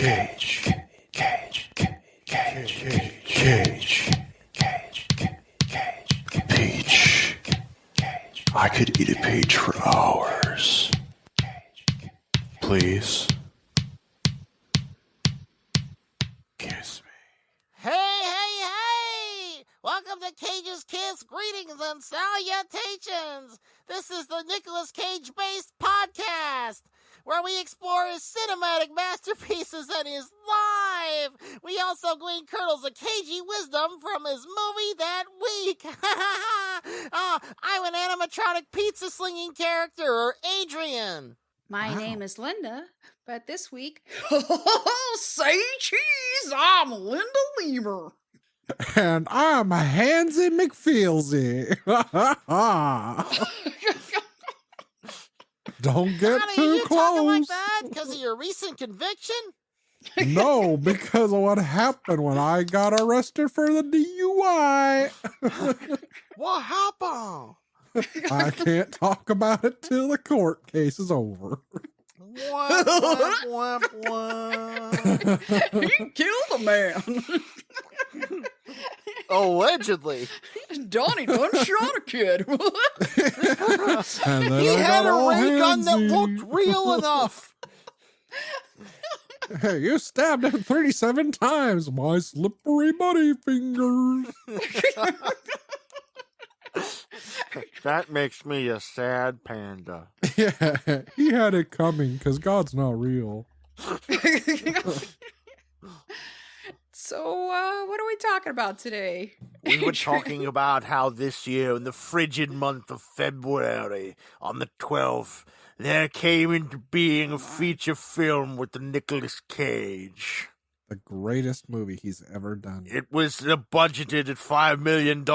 Cage. Peach. I could eat a peach for hours. Please. Kiss me. Hey! Welcome to Cage's Kiss. Greetings and salutations. This is the Nicolas Cage-based podcast, where we explore his cinematic masterpieces and his live. We also glean kernels of cagey wisdom from his movie that week. I'm an animatronic pizza-slinging character, Adrian. My name is Linda, but this week, say cheese, I'm Linda Lemur. And I'm a Hansy McFeelsy. Don't get Honey, too you close. talking like that because of your recent conviction? No, because of what happened when I got arrested for the DUI. What happened? I can't talk about it till the court case is over. Womp, womp, womp, womp. He killed a man. Allegedly. Donnie done shot a kid. And then He I had got a all ray gun that handsy. looked real enough. Hey, you stabbed him 37 times, my slippery buddy fingers. That makes me a sad panda. Yeah, he had it coming because God's not real. So, what are we talking about today? We were talking about how this year, in the frigid month of February, on the 12th, there came into being a feature film with the Nicolas Cage. The greatest movie he's ever done. It was budgeted at $5 million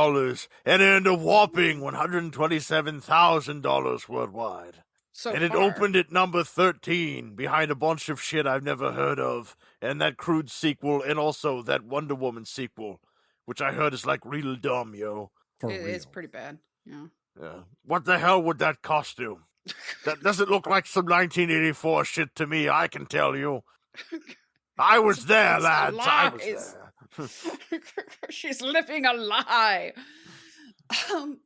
and earned a whopping $127,000 worldwide. So And it far. opened at number 13, behind a bunch of shit I've never heard of, and that Crude sequel, and also that Wonder Woman sequel, which I heard is like real dumb, yo. For It real. is pretty bad. Yeah. Yeah. What the hell would that costume? That doesn't look like some 1984 shit to me, I can tell you. I was there, It's lads. I was lies. there. She's living a lie. So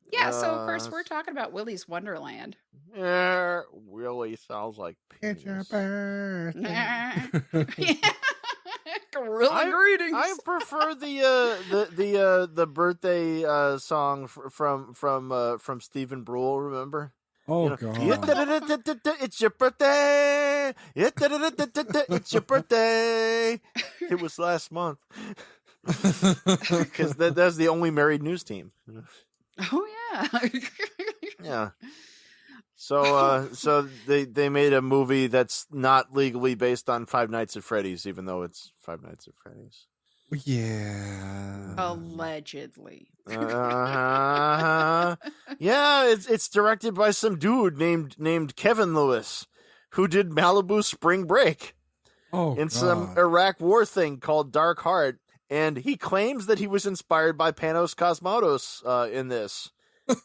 first we're talking about Willy's Wonderland. Yeah, Willy sounds like It's your penis. birthday. Gorilla greetings. I prefer the birthday song from Stephen Brule. Remember? Oh, You know, God. It's your birthday. It's your birthday. It was last month. Because that's the only married news team. Oh yeah. Yeah. So they made a movie that's not legally based on Five Nights at Freddy's, even though it's Five Nights at Freddy's. Yeah. Allegedly. Yeah, it's directed by some dude named Kevin Lewis, who did Malibu Spring Break Oh, in some God. Iraq War thing called Dark Heart, and he claims that he was inspired by Panos Cosmatos in this.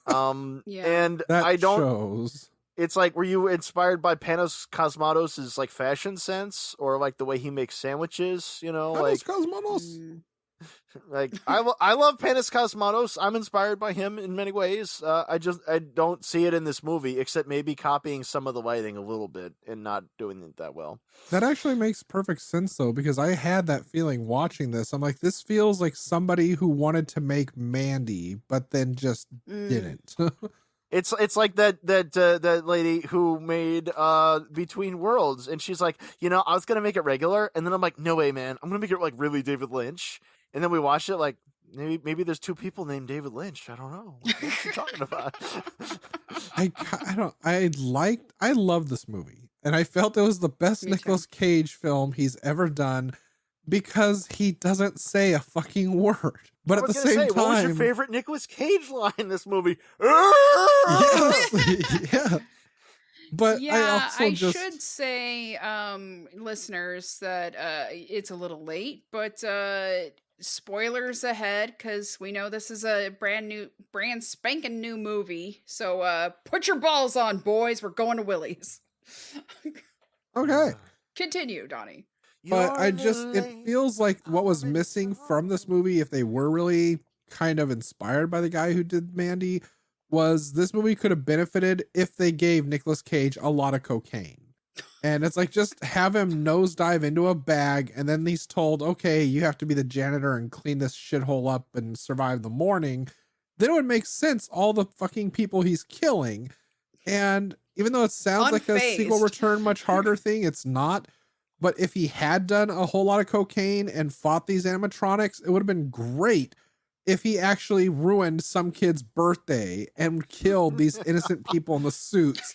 Yeah. And That I don't. shows. It's like, were you inspired by Panos Cosmatos' like fashion sense, or like the way he makes sandwiches? You know, like. Cosmatos. Mm. Like I love Panos Cosmatos. I'm inspired by him in many ways. I don't see it in this movie, except maybe copying some of the lighting a little bit and not doing it that well. That actually makes perfect sense, though, because I had that feeling watching this. I'm like, this feels like somebody who wanted to make Mandy, but then just didn't. It's like that lady who made Between Worlds, and she's like, I was gonna make it regular, and then I'm like, no way, man, I'm gonna make it like really David Lynch. And then we watched it like maybe there's two people named David Lynch. I don't know. What are you talking about? I love this movie, and I felt it was the best Me too. Nicolas Cage film he's ever done because he doesn't say a fucking word. But I at the was gonna same say, time, what was your favorite Nicolas Cage line in this movie? yes, yeah. But Yeah, I also should say, listeners, that it's a little late, but spoilers ahead, because we know this is a brand spanking new movie. So put your balls on, boys. We're going to Willy's. okay. Continue, Donnie. But it feels like what was missing from this movie, if they were really kind of inspired by the guy who did Mandy, was this movie could have benefited if they gave Nicolas Cage a lot of cocaine. And it's like, just have him nosedive into a bag, and then he's told, okay, you have to be the janitor and clean this shithole up and survive the morning. Then it would make sense, all the fucking people he's killing. And even though it sounds like a sequel return much harder thing, it's not. But if he had done a whole lot of cocaine and fought these animatronics, it would have been great if he actually ruined some kid's birthday and killed these innocent people in the suits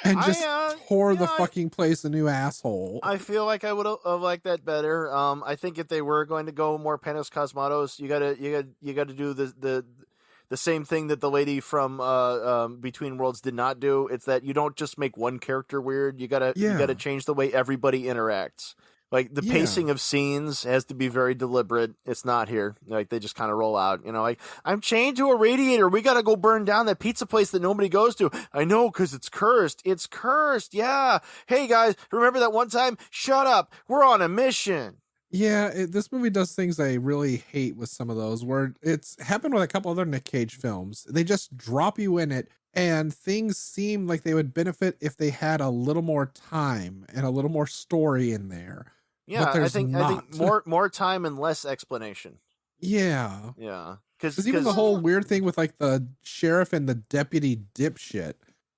and just tore the fucking place a new asshole. I feel like I would have liked that better. I think if they were going to go more Panos Cosmatos, you gotta do the same thing that the lady from Between Worlds did not do. It's that you don't just make one character weird. You gotta change the way everybody interacts. Like the pacing of scenes has to be very deliberate. It's not here. Like they just kind of roll out, like I'm chained to a radiator. We got to go burn down that pizza place that nobody goes to. I know, cause it's cursed. It's cursed. Yeah. Hey guys, remember that one time? Shut up. We're on a mission. Yeah. This movie does things I really hate with some of those, where it's happened with a couple other Nick Cage films. They just drop you in it, and things seem like they would benefit if they had a little more time and a little more story in there. Yeah, I think more time and less explanation. Yeah. Yeah. Because even the whole weird thing with like the sheriff and the deputy dipshit,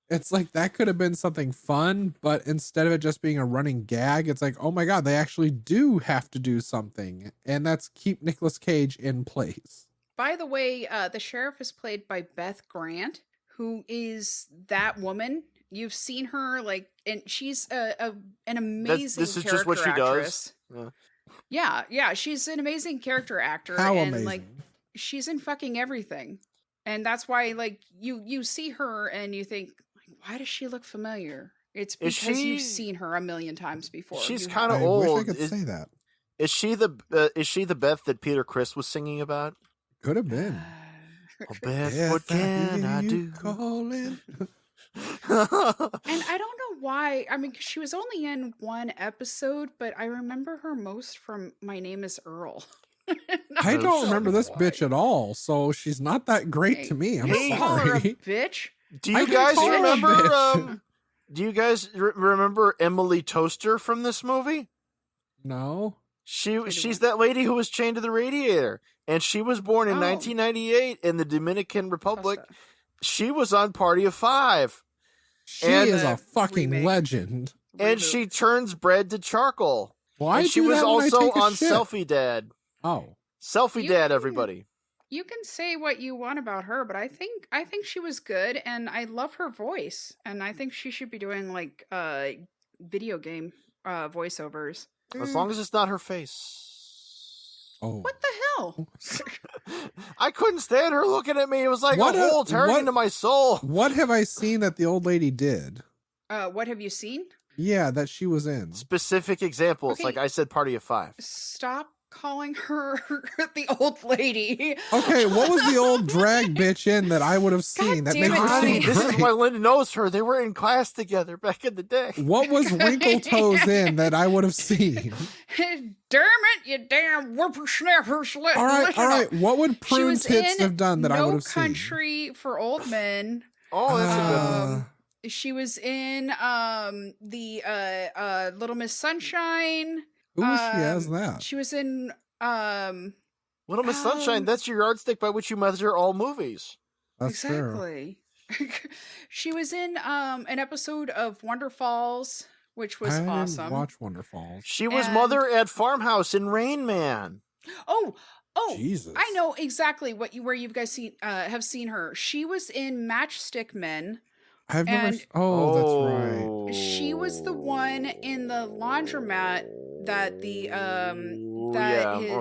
it's like that could have been something fun, but instead of it just being a running gag, it's like, oh my God, they actually do have to do something. And that's keep Nicolas Cage in place. By the way, the sheriff is played by Beth Grant, who is that woman. You've seen her, and she's an amazing this is character just what she actress. does. Yeah, she's an amazing character actor. How and amazing. She's in fucking everything. And that's why you see her and you think, why does she look familiar? It's because you've seen her a million times before. She's kind of old. I wish I could say that. Is she the Beth that Peter Criss was singing about? Could have been. Oh, Beth, what can I do? Calling? And I don't know why. I mean, 'cause she was only in one episode, but I remember her most from My Name is Earl. I don't remember this bitch at all, so she's not that great to me. I'm Call her a sorry. bitch. Do you guys remember? Do you guys remember Emily Toaster from this movie? No. She's that lady who was chained to the radiator, and she was born in 1998 in the Dominican Republic. She was on Party of Five. She is a fucking legend. And she turns bread to charcoal. Why? And she was also on Selfie Dad. Oh. Selfie Dad, everybody. You can say what you want about her, but I think she was good, and I love her voice, and I think she should be doing video game voiceovers. As long as it's not her face. Oh. What the hell? I couldn't stand her looking at me. It was like a hole tearing into my soul. What have I seen that the old lady did? What have you seen? Yeah, that she was in. Specific examples. Okay. Like I said, Party of Five. Stop calling her the old lady. Okay, what was the old drag bitch in that I would have seen? That damn made it, her Honey, seem this is great? why Linda knows her. They were in class together back in the day. What was Wrinkle Toes in that I would have seen? Damn it, you damn whippersnappers. All right. What would Prune Tits have done that I would have seen? No Country for Old Men. Oh, that's a good one. She was in the Little Miss Sunshine. Ooh, she has that. She was in Little Miss Sunshine, that's your yardstick by which you measure all movies. That's exactly. She was in an episode of Wonder Falls, which was awesome. I didn't watch Wonder Falls. She was Mother at Farmhouse in Rain Man. Oh, Jesus. I know exactly where you guys have seen her. She was in Matchstick Men. I've never. That's right. She was the one in the laundromat that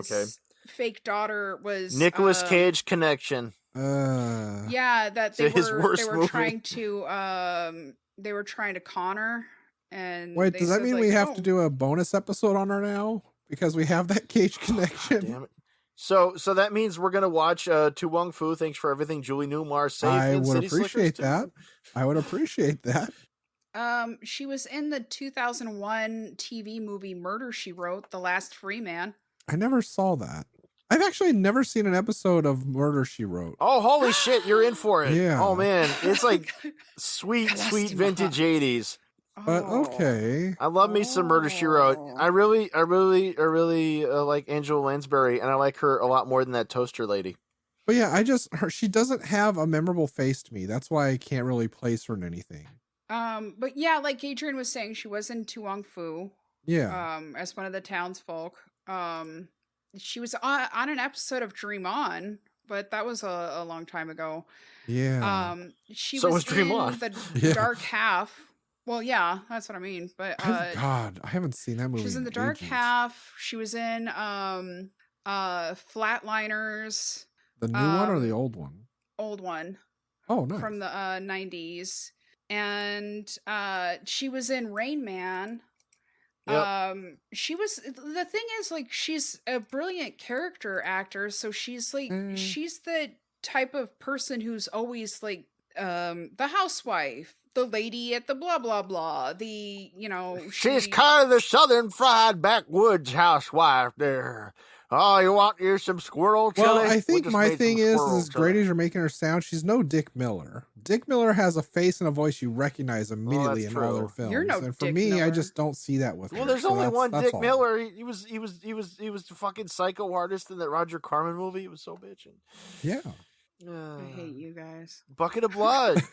his fake daughter was Nicolas Cage connection. Yeah, that they were trying to con her. And wait, does that mean we have to do a bonus episode on her now because we have that Cage connection? Damn it. So that means we're gonna watch Tu Wong Fu. Thanks for everything, Julie Newmar. Safe I and would City appreciate Slickers that. I would appreciate that. She was in the 2001 TV movie Murder, She Wrote, The Last Free Man. I never saw that. I've actually never seen an episode of Murder, She Wrote. Oh, holy shit, you're in for it. Yeah. Oh, man. It's like sweet vintage 80s. But okay. I love me some Murder, She Wrote. I really like Angela Lansbury, and I like her a lot more than that toaster lady. But yeah, she doesn't have a memorable face to me. That's why I can't really place her in anything. But yeah, like Adrian was saying, she was in Tuong Fu. Yeah. As one of the townsfolk. She was on an episode of Dream On, but that was a long time ago. Yeah. She So was was Dream in On. the dark half. Well, yeah, that's what I mean. But God, I haven't seen that movie. she was in the dark half. She was in Flatliners. The new one or the old one? Old one. Oh, nice. From the 90s. And she was in Rain Man. Yep. The thing is, like, she's a brilliant character actor, so she's like she's the type of person who's always like the housewife, the lady at the blah blah blah, She's kind of the southern fried backwoods housewife there. Oh, you want you some squirrel chili? Well, I We think just my made thing some is, squirrel as great chili. as you're making her sound, she's no Dick Miller. Dick Miller has a face and a voice you recognize immediately that's in all their true. films. You're no and for Dick me, I Miller. just don't see that with her. Well, there's So only one that's Dick all. Miller. He was the fucking psycho artist in that Roger Corman movie. It was so bitchin'. Yeah. I hate you guys. Bucket of blood.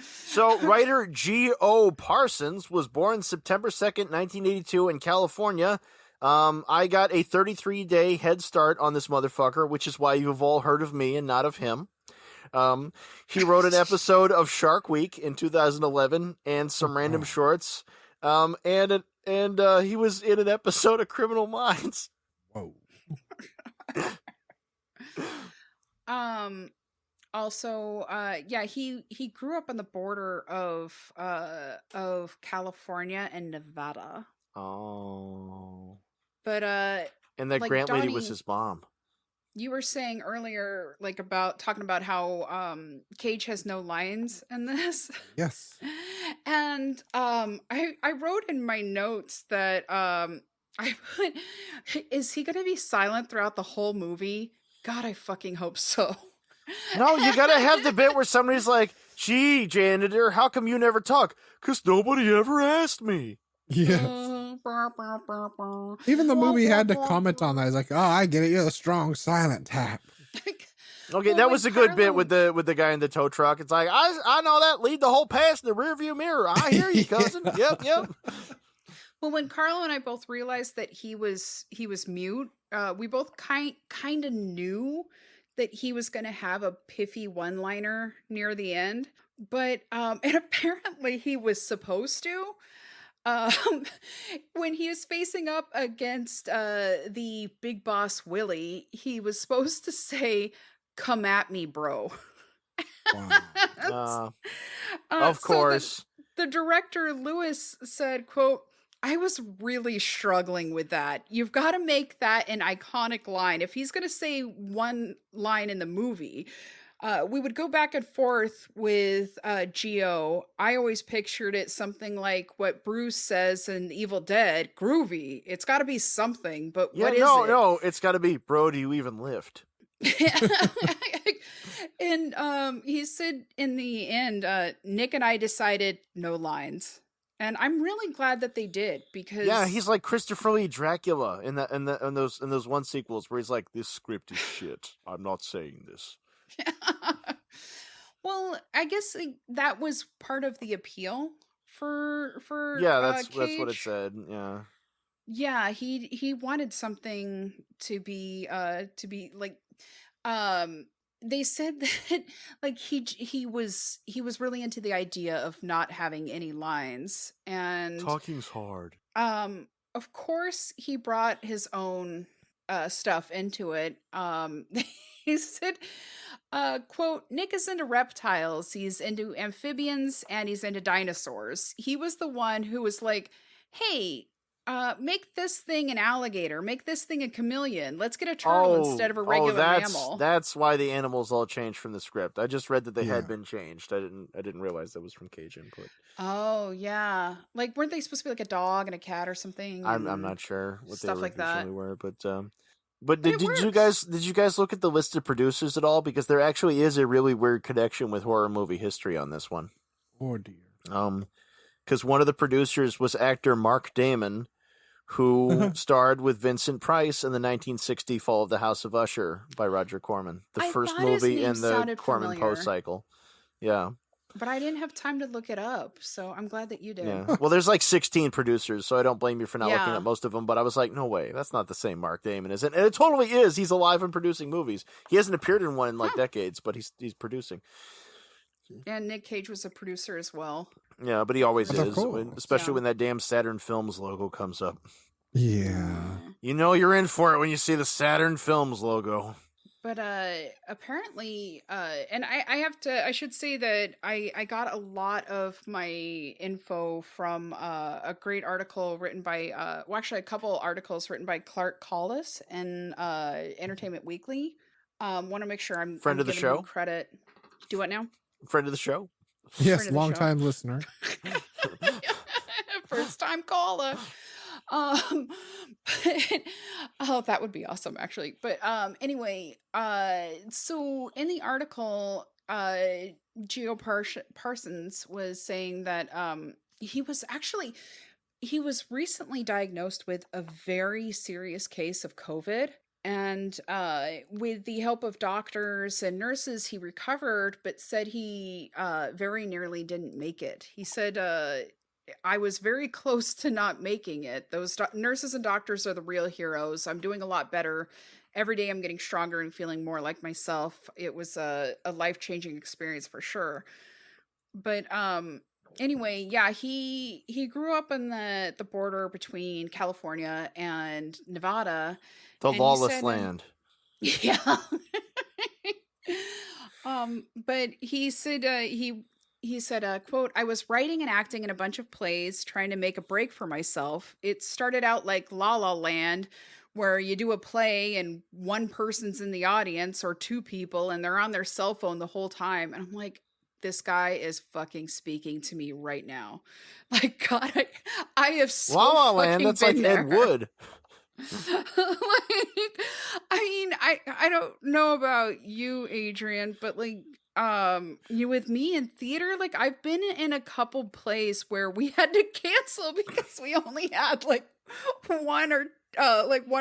So, writer G.O. Parsons was born September 2nd, 1982 in California. I got a 33-day head start on this motherfucker, which is why you've all heard of me and not of him. He wrote an episode of Shark Week in 2011 and some random shorts. And he was in an episode of Criminal Minds. Whoa. Also, he grew up on the border of California and Nevada. Oh. But And that like Grant lady was Donnie- his mom. you were saying earlier, like, about talking about how Cage has no lines in this. Yes. And I wrote in my notes that I put, is he gonna be silent throughout the whole movie? God, I fucking hope so. No, you gotta have the bit where somebody's like, gee, janitor, how come you never talk? 'Cause nobody ever asked me. Yes. Even the movie had to comment on that. He's like, "Oh, I get it. You're the strong silent type." Okay, Well, that when was a good bit Carlo- with the guy in the tow truck. It's like, I know that. Leave the whole past in the rearview mirror. I hear you, cousin. Yep. Well, when Carlo and I both realized that he was mute, we both kind of knew that he was going to have a piffy one-liner near the end, but and apparently he was supposed to. When he was facing up against the big boss Willy, he was supposed to say, "Come at me, bro." Wow. Of So course. the director Lewis said, quote, "I was really struggling with that. You've got to make that an iconic line. If he's going to say one line in the movie, we would go back and forth with Geo. I always pictured it something like what Bruce says in Evil Dead, groovy. It's got to be something, but Yeah, what is it?" no, it's got to be, bro, do you even lift? And he said in the end, Nick and I decided no lines. And I'm really glad that they did, because Yeah, he's like Christopher Lee Dracula in those one sequels where he's like, this script is shit. I'm not saying this. Well, I guess like, that was part of the appeal for Yeah, that's what it Cage. said. Yeah. Yeah, he wanted something to be like they said that like he was really into the idea of not having any lines, and Talking's hard. of course he brought his own stuff into it. He said, quote, "Nick is into reptiles, he's into amphibians, and he's into dinosaurs." He was the one who was like, "Hey, make this thing an alligator. Make this thing a chameleon. Let's get a turtle instead of a regular mammal. That's why the animals all changed from the script. I just read that they had been changed. I didn't realize that was from Cage input. Oh yeah, like weren't they supposed to be like a dog and a cat or something? I'm not sure what stuff they like that. originally were, but did you guys look at the list of producers at all? Because there actually is a really weird connection with horror movie history on this one. Oh dear. Because one of the producers was actor Mark Damon, who starred with Vincent Price in the 1960 Fall of the House of Usher by Roger Corman, the first movie in the Corman Poe cycle. Yeah. But I didn't have time to look it up, so I'm glad that you did. Yeah. Well, there's like 16 producers, so I don't blame you for not looking at most of them, but I was like, no way, that's not the same Mark Damon, is it? And it totally is. He's alive and producing movies. He hasn't appeared in one in like decades, but he's producing. And Nick Cage was a producer as well. Yeah, but he always is, cool. especially when that damn Saturn Films logo comes up. Yeah. You know you're in for it when you see the Saturn Films logo. But apparently, and I should say that I got a lot of my info from a great article written by, actually a couple articles written by Clark Collis in Entertainment Weekly. Want to make sure I'm friend of the show. Credit. Do what now? Friend of the show. Yes, long time listener. First time caller. But, that would be awesome actually. But anyway, so in the article, Geo Parsons was saying that he was recently diagnosed with a very serious case of COVID. And with the help of doctors and nurses, he recovered, but said he very nearly didn't make it. He said, I was very close to not making it. Those nurses and doctors are the real heroes. I'm doing a lot better. Every day I'm getting stronger and feeling more like myself. It was a life-changing experience for sure. But anyway, yeah, he grew up on the border between California and Nevada. The lawless land. Yeah. But he said he said, quote, I was writing and acting in a bunch of plays, trying to make a break for myself. It started out like La La Land, where you do a play and one person's in the audience or two people and they're on their cell phone the whole time. And I'm like, this guy is fucking speaking to me right now. Like, God, I have so La La Land, that's like there. Ed Wood. Like, I mean, I don't know about you, Adrian, but like, you with me in theater, like I've been in a couple plays where we had to cancel because we only had like one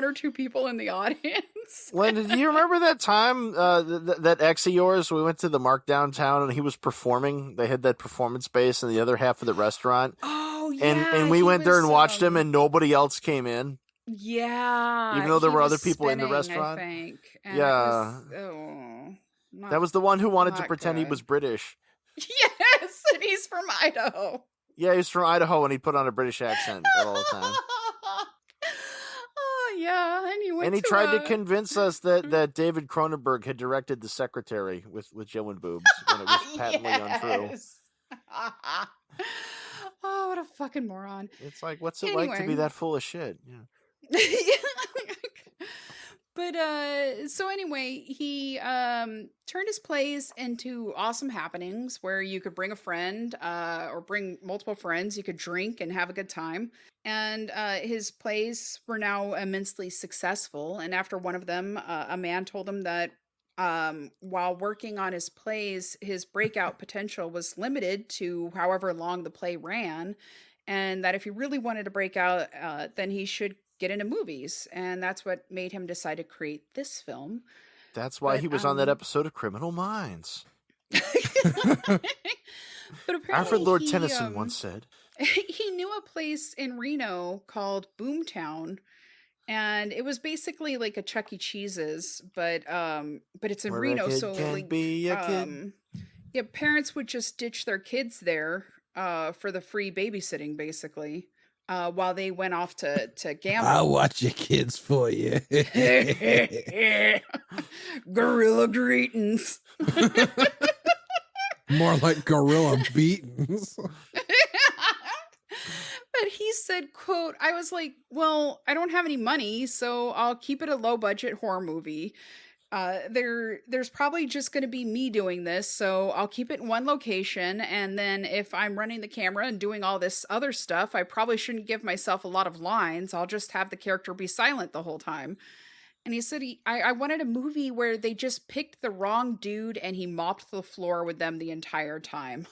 or two people in the audience. Linda, do you remember that time that ex of yours? We went to the Mark downtown and he was performing. They had that performance space in the other half of the restaurant. Oh yeah, and we went there and watched him, and nobody else came in. Yeah, even though there were other people in the restaurant. I think. And yeah, that was the one who wanted to pretend he was British. Yes, and he's from Idaho. Yeah, he's from Idaho, and he put on a British accent all the time. Oh yeah, and he tried to convince us that David Cronenberg had directed The Secretary with Jill and Boobs when it was patently untrue. Oh, what a fucking moron! It's like, what's it like to be that full of shit? Yeah. But so anyway, he turned his plays into awesome happenings where you could bring a friend or bring multiple friends. You could drink and have a good time. And his plays were now immensely successful. And after one of them, a man told him that while working on his plays, his breakout potential was limited to however long the play ran. And that if he really wanted to break out, then he should get into movies. And that's what made him decide to create this film. That's why he was on that episode of Criminal Minds. But apparently Alfred Lord Tennyson once said. He knew a place in Reno called Boomtown. And it was basically like a Chuck E. Cheese's, but it's in Reno, so like yeah, parents would just ditch their kids there for the free babysitting, basically, while they went off to gamble. I'll watch your kids for you. Gorilla greetings. More like gorilla beatings. But he said, quote, I was like, well, I don't have any money, so I'll keep it a low budget horror movie. There's probably just going to be me doing this, so I'll keep it in one location, and then if I'm running the camera and doing all this other stuff, I probably shouldn't give myself a lot of lines. I'll just have the character be silent the whole time. And he said I wanted a movie where they just picked the wrong dude and he mopped the floor with them the entire time.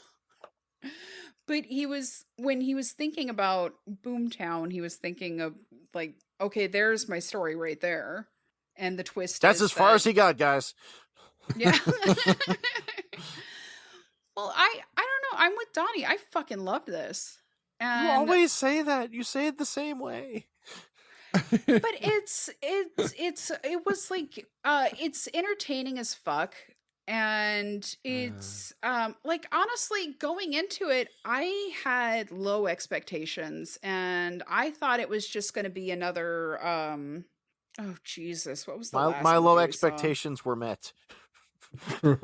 But when he was thinking about Boomtown, he was thinking of like, okay, there's my story right there. And the twist That's is as far as he got, guys. Yeah. Well, I don't know. I'm with Donnie. I fucking loved this. And You always say that. You say it the same way. but it was like it's entertaining as fuck. And it's like honestly going into it, I had low expectations and I thought it was just going to be another oh Jesus, what was the last My movie low we expectations were met. saw?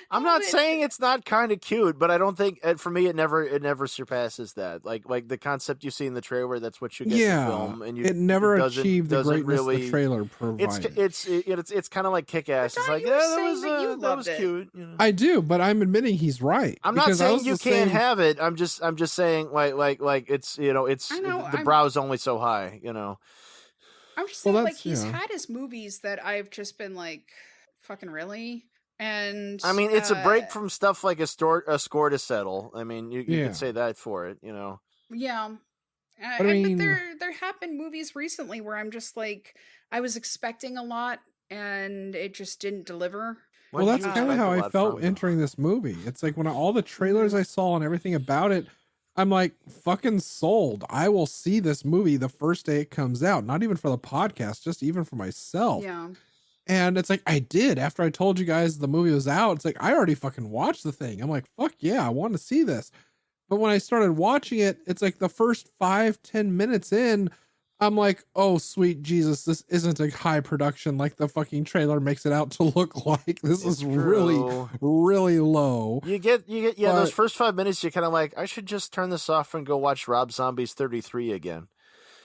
I'm Well, not saying it's not kind of cute, but I don't think for me it never surpasses that. Like the concept you see in the trailer, that's what you get in the film, and it never doesn't- achieved the doesn't greatness really. the trailer provided. It's kind of like Kick-Ass. But It's like Donnie, you were that saying was that you that loved was it. cute. You know? I do, but I'm admitting he's right. I'm not because I saying was you the can't same- have it. I'm just saying like it's it's I know, the brow's only so high. I'm just Well, saying, like, that's- he's yeah. had his movies that I've just been like, fucking really? And I mean, it's a break from stuff like a score to settle. I mean, you Yeah. could say that for it. yeah. But I mean- but there have been movies recently where I'm just like, I was expecting a lot and it just didn't deliver. What Well, did that's you kind of expect how a I lot felt from? entering this movie. It's like when all the trailers I saw and everything about it, I'm like, fucking sold. I will see this movie the first day it comes out. Not even for the podcast, just even for myself. Yeah. And it's like, I did. After I told you guys the movie was out, it's like, I already fucking watched the thing. I'm like, fuck yeah, I want to see this. But when I started watching it, it's like the first 5-10 minutes in, I'm like, oh, sweet Jesus, this isn't a high production like the fucking trailer makes it out to look like. This is really, True. really low. You get those But- first 5 minutes. You're kind of like, I should just turn this off and go watch Rob Zombie's 33 again.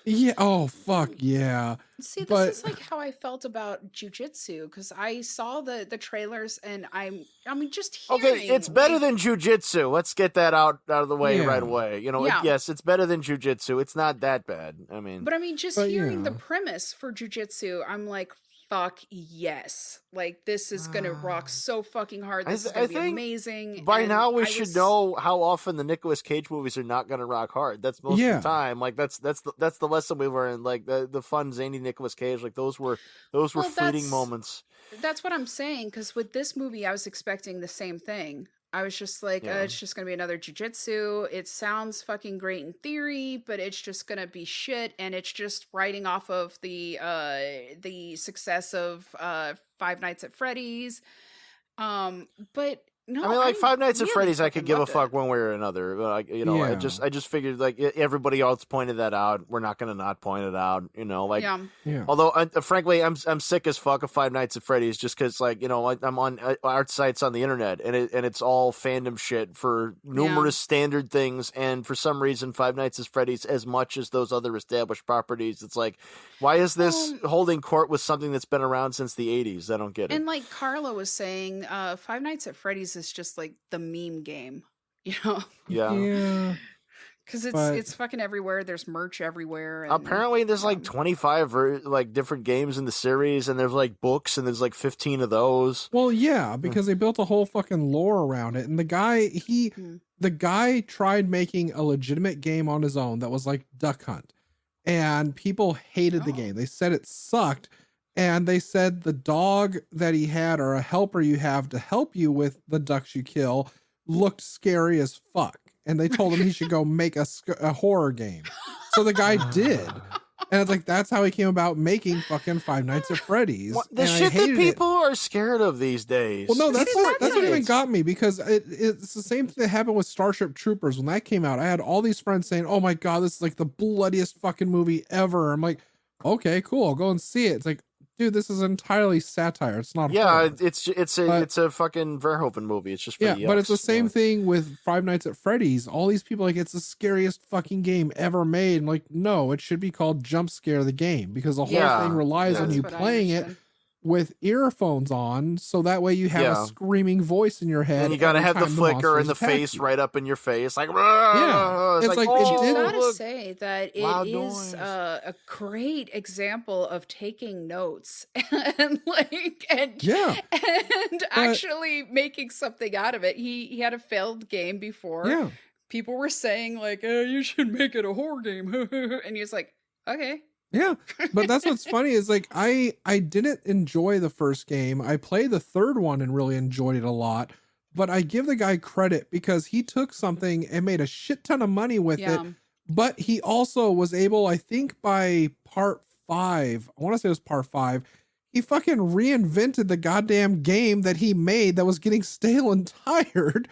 Yeah. Oh, fuck yeah. See, this But- is like how I felt about jujitsu because I saw the trailers and I mean, just hearing. Okay, it's better like, than jujitsu. Let's get that out of the way Yeah. right away. Yeah. Yes, it's better than jujitsu. It's not that bad. I mean, But I mean, just But, hearing the yeah. premise for jujitsu, I'm like, fuck yes. Like, this is going to rock so fucking hard. This is going to be think amazing. by And now we I should was- know how often the Nicolas Cage movies are not going to rock hard. That's most Yeah. of the time. Like that's the lesson we learned. Like the fun zany Nicolas Cage. Like those were Well, fleeting that's- moments. That's what I'm saying. Because with this movie, I was expecting the same thing. I was just like, Yeah. it's just going to be another jujitsu. It sounds fucking great in theory, but it's just going to be shit. And it's just writing off of the success of Five Nights at Freddy's. But no, I mean, like Five Nights at really Freddy's, I could fucking give a loved fuck it. one way or another. Like, I Yeah. just figured like everybody else pointed that out. We're not gonna not point it out. Like. Yeah. Yeah. Although, frankly, I'm sick as fuck of Five Nights at Freddy's just because, like, I'm on art sites on the internet and it's all fandom shit for numerous standard things. And for some reason, Five Nights at Freddy's, as much as those other established properties, it's like, why is this holding court with something that's been around since the 80s? I don't get it. And like Carla was saying, Five Nights at Freddy's is just like the meme game, Yeah. Yeah. because But- it's fucking everywhere. There's merch everywhere. And, Apparently, there's like 25 like different games in the series, and there's like books, and there's like 15 of those. Well, yeah, because they built a whole fucking lore around it. And the guy tried making a legitimate game on his own that was like Duck Hunt. And people hated the Oh. game. They said it sucked. And they said the dog that he had or a helper you have to help you with the ducks you kill looked scary as fuck. And they told him he should go make a horror game. So the guy did. And it's like, that's how he came about making fucking Five Nights at Freddy's. The And I shit that hated it. people are scared of these days. Well, no, that's what even idiots. got me because it's the same thing that happened with Starship Troopers when that came out. I had all these friends saying, "Oh my god, this is like the bloodiest fucking movie ever." I'm like, okay, cool, I'll go and see it. It's like dude, this is entirely satire. It's not Yeah, horror. it's a fucking Verhoeven movie. It's just for Yeah, the but it's the yucks, same yeah. thing with Five Nights at Freddy's. All these people like it's the scariest fucking game ever made. And like, no, it should be called Jump Scare the Game because the whole Yeah, thing relies on That's you what I playing it understand. with earphones on, so that way you have Yeah. a screaming voice in your head. And you gotta every have the time flicker in monsters the attack face you. right up in your face, like Yeah. it's It's like, like, it oh, did- Gotta look. say that it loud is noise. a great example of taking notes and like and Yeah. and actually making something out of it. He had a failed game before. Yeah. People were saying like, you should make it a horror game," and he was like, "Okay." Yeah, but that's what's funny is like I didn't enjoy the first game. I played the third one and really enjoyed it a lot. But I give the guy credit because he took something and made a shit ton of money with it. Yeah. But he also was able, I think by part 5, I want to say it was part 5, he fucking reinvented the goddamn game that he made that was getting stale and tired.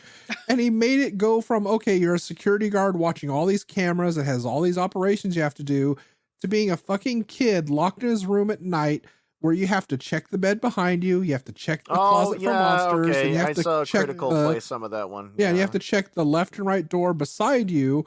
And he made it go from, okay, you're a security guard watching all these cameras, it has all these operations you have to do, to being a fucking kid locked in his room at night where you have to check the bed behind you, you have to check the closet for monsters, and you have I to saw check Critical the, play some of that one. yeah, and you have to check the left and right door beside you,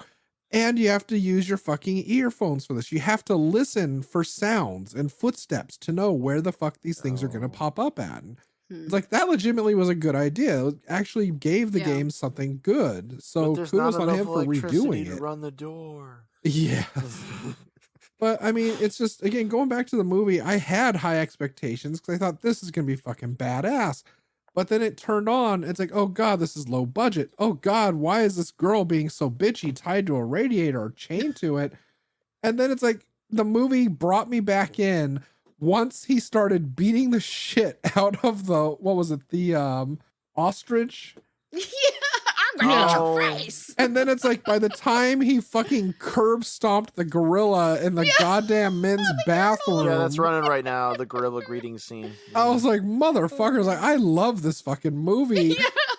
and you have to use your fucking earphones for this. You have to listen for sounds and footsteps to know where the fuck these things are going to pop up at. And Hmm. it's like that legitimately was a good idea. It actually gave the Yeah. game something good. So But there's kudos not on him enough for electricity redoing to it. run the door. Yeah. But I mean, it's just, again, going back to the movie, I had high expectations because I thought this is going to be fucking badass. But then it turned on. It's like, oh God, this is low budget. Oh God, why is this girl being so bitchy tied to a radiator or chained to it? And then it's like the movie brought me back in once he started beating the shit out of the, what was it? The ostrich. Yeah, I'm gonna eat Oh. your face. And then it's like by the time he fucking curb stomped the gorilla in the goddamn men's bathroom. Yeah, that's running right now. The gorilla greeting scene. I was like, motherfuckers, like, I love this fucking movie.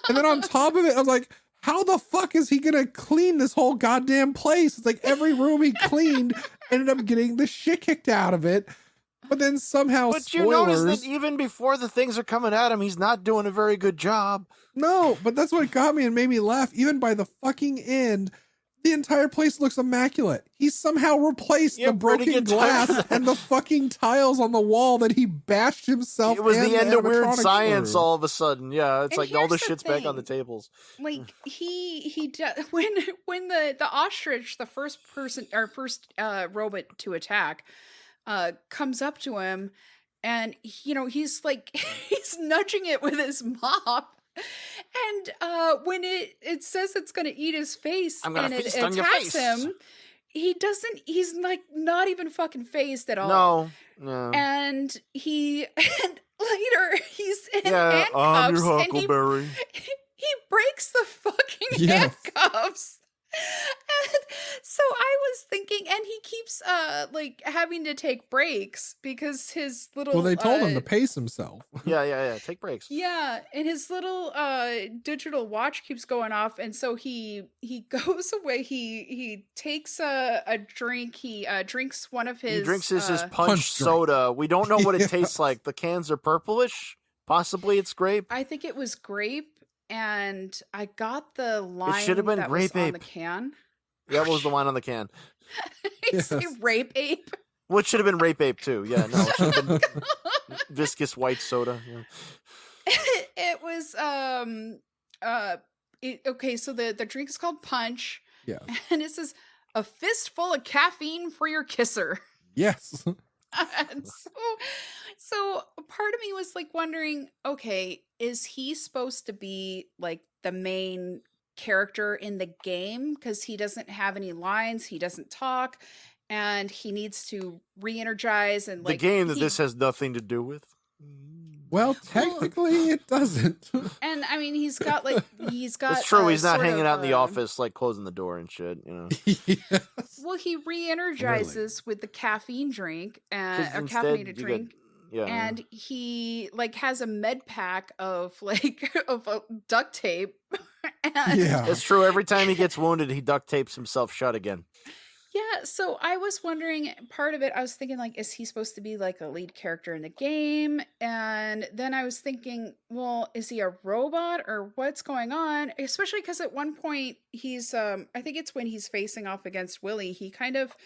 And then on top of it, I was like, how the fuck is he gonna clean this whole goddamn place? It's like every room he cleaned ended up getting the shit kicked out of it. But then somehow, But you spoilers. notice that even before the things are coming at him, he's not doing a very good job. No, but that's what got me and made me laugh. Even by the fucking end, the entire place looks immaculate. He somehow replaced Yeah, the pretty broken good time. glass and the fucking tiles on the wall that he bashed himself. It was and the end of Weird animatronics Science through. all of a sudden. Yeah, it's And like all the here's the shit's back on the thing. tables. Like when the ostrich, the first person or first robot to attack, comes up to him, and he's like he's nudging it with his mop, and when it says it's gonna eat his face I'm gonna and it feast on your attacks face. him, he's like not even fucking phased at all. No, no. And and later he's in Yeah, I'm handcuffs your and Huckleberry. he breaks the fucking Yes. handcuffs. And so I was thinking, and he keeps like having to take breaks because his little Well, they told him to pace himself. Yeah. Take breaks. yeah, and his little digital watch keeps going off, and so he goes away. He takes a drink. He drinks one of his. He drinks his punch punch drink. soda. We don't know what Yeah. it tastes like. The cans are purplish. Possibly it's grape. I think it was grape, and I got the line should have been that was grape on ape. the can. That was the line on the can. He say Yes. rape ape. Well, it should have been rape ape too. Yeah, no, it should have been viscous white soda. Yeah. It was okay, so the drink is called punch, Yeah. and it says a fistful of caffeine for your kisser. Yes. And so part of me was like wondering, okay, is he supposed to be like the main character in the game because he doesn't have any lines, he doesn't talk, and he needs to re-energize and like the game that he- this has nothing to do with. Well, technically, it doesn't. and I mean he's got It's true. He's not sort hanging of, out in the office like closing the door and shit. You know. Yes. Well, he re-energizes with the caffeine drink and 'Cause a instead caffeinated you drink. Yeah. And he like has a med pack of like of duct tape. And Yeah. It's true. Every time he gets wounded, he duct tapes himself shut again. Yeah, so I was wondering, part of it, I was thinking, like, is he supposed to be like a lead character in the game? And then I was thinking, well, is he a robot or what's going on? Especially because at one point he's, I think it's when he's facing off against Willy, he kind of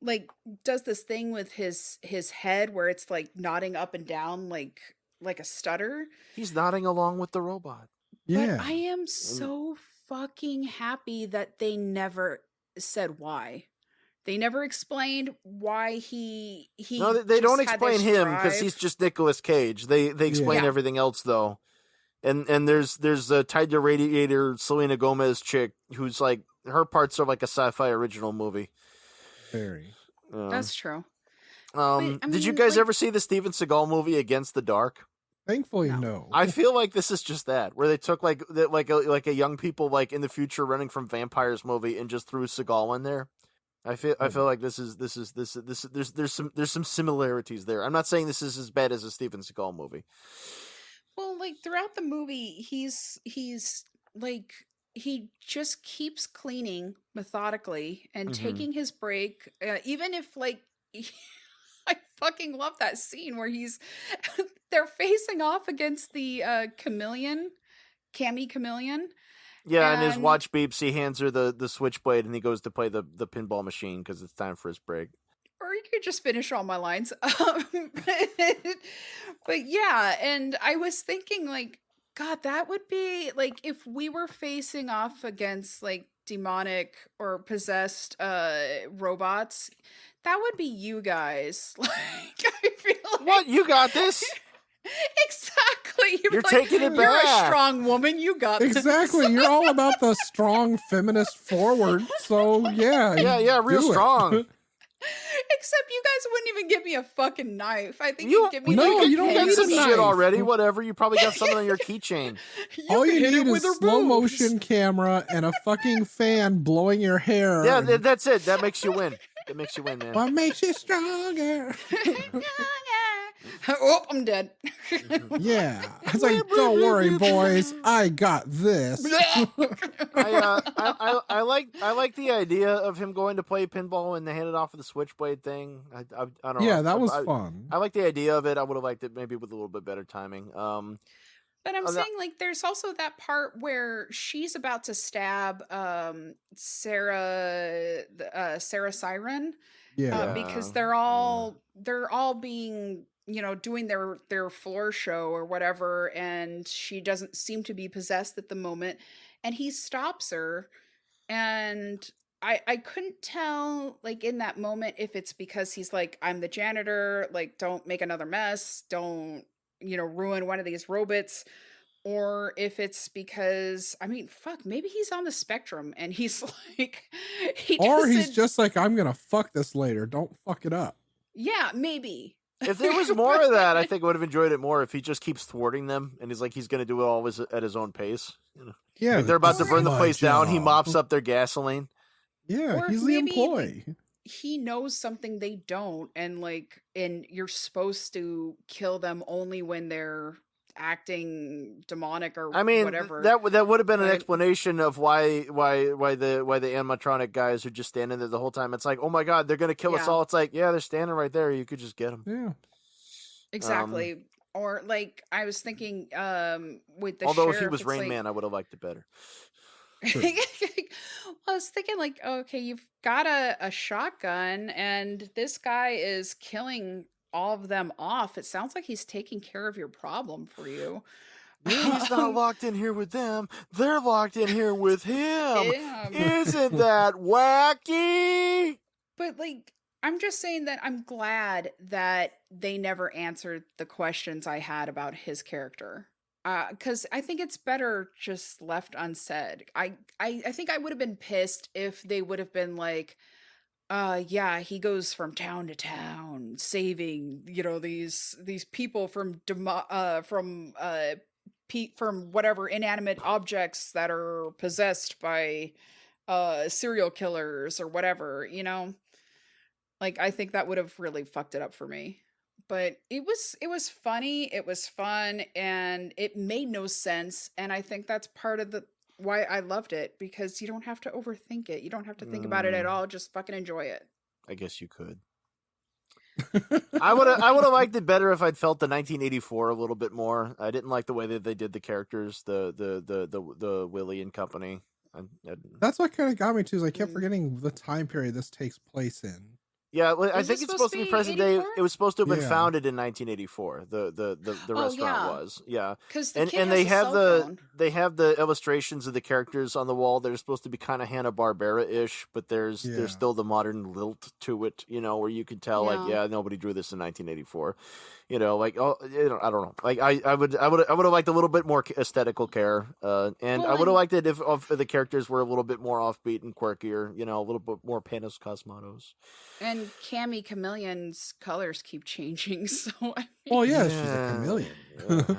like does this thing with his head where it's like nodding up and down like a stutter. He's nodding along with the robot. Yeah. But I am so fucking happy that they never said why. They never explained why he No, they don't just had explain this him because drive. he's just Nicolas Cage. They explain Yeah. everything else though. And there's a tied to Radiator Selena Gomez chick who's like her parts are like a sci-fi original movie. Very. That's true. Did you mean, guys like- ever see the Steven Seagal movie Against the Dark? Thankfully, No. no. I feel like this is just that, where they took like a young people like in the future running from vampires movie and just threw Seagal in there. I feel like this is there's some similarities there. I'm not saying this is as bad as a Steven Seagal movie. Well, like throughout the movie, he's like he just keeps cleaning methodically and Mhm. taking his break, even if like I fucking love that scene where they're facing off against the chameleon, Cammy Chameleon. Yeah, and his And- watch beeps. He hands her the switchblade, and he goes to play the pinball machine because it's time for his break. Or you could just finish all my lines. But yeah, and I was thinking like, God, that would be like if we were facing off against like demonic or possessed robots, that would be you guys. Like I feel like What? You got this? exactly. You're like, taking it You're a back." strong woman. You got this." Exactly. You're all about the strong feminist forward. So yeah. Yeah, real do it. strong. Except you guys wouldn't even give me a fucking knife. I think You you'd give me No, like a you don't got need some a shit knife. already. Whatever. You probably got something on your keychain. All you could hit need it is with her slow boobs. motion camera and a fucking fan blowing your hair. Yeah, and that's it. That makes you win. That makes you win, man. what makes you stronger? Oh, I'm dead. Yeah. It's like, don't worry, boys. I got this. I like the idea of him going to play pinball and they hand it off with the switchblade thing. I don't know. Yeah, that was I- fun. I like the idea of it. I would have liked it maybe with a little bit better timing. But I'm Oh, that- saying, like, there's also that part where she's about to stab Sarah Siren, Yeah. because they're all being, doing their floor show or whatever, and she doesn't seem to be possessed at the moment, and he stops her, and I couldn't tell, like, in that moment if it's because he's like, I'm the janitor, like, don't make another mess, don't ruin one of these robots, or if it's because, I mean, fuck, maybe he's on the spectrum and he's like, Or he's doesn't- just like, I'm gonna fuck this later. Don't fuck it up. yeah, maybe. If there was more of that, I think I would have enjoyed it more. If he just keeps thwarting them and he's like he's going to do it all at his own pace. Yeah. Like they're about to this burn is the my place down. He job. mops up their gasoline. Yeah, Or he's the maybe, employee. He knows something they don't, and you're supposed to kill them only when they're acting demonic or I mean, whatever. that would have been an But- explanation of why the animatronic guys are just standing there the whole time. It's like, oh my god, they're gonna kill us Yeah. all. It's like, yeah, they're standing right there. You could just get them. Yeah. Exactly. Or like I was thinking, with the Although if he sheriff, was it's Rain like- Man, I would have liked it better. I was thinking like, okay, you've got a shotgun and this guy is killing all of them off. It sounds like he's taking care of your problem for you. He's not locked in here with them. They're locked in here with him. Damn. Isn't that wacky? But like, I'm just saying that I'm glad that they never answered the questions I had about his character. Because I think it's better just left unsaid. I think I would have been pissed if they would have been like, yeah, he goes from town to town saving, these people from from whatever inanimate objects that are possessed by serial killers or whatever, Like I think that would have really fucked it up for me. But it was funny, it was fun, and it made no sense, and I think that's part of why I loved it, because you don't have to overthink it. You don't have to think about it at all. Just fucking enjoy it. I guess you could. I would have liked it better if I'd felt the 1984 a little bit more. I didn't like the way that they did the characters, the Willy and company. That's what kind of got me too. Is I kept forgetting the time period this takes place in. Yeah, well, I Is think it it's supposed to be present day. 84? It was supposed to have been Yeah. founded in 1984. The restaurant yeah. was, yeah. Because the And kid has they a have cell phone. they have the illustrations of the characters on the wall. They're supposed to be kind of Hanna-Barbera-ish, but there's still the modern lilt to it, you know, where you can tell like, Yeah. yeah, nobody drew this in 1984. You know, like, oh, you know, I don't know. Like I would have liked a little bit more aesthetical care, and Well, I would have liked it if the characters were a little bit more offbeat and quirkier, you know, a little bit more Panos Cosmatos. And Cammy Chameleon's colors keep changing, so I mean, Well, yeah, she's a chameleon. Yeah.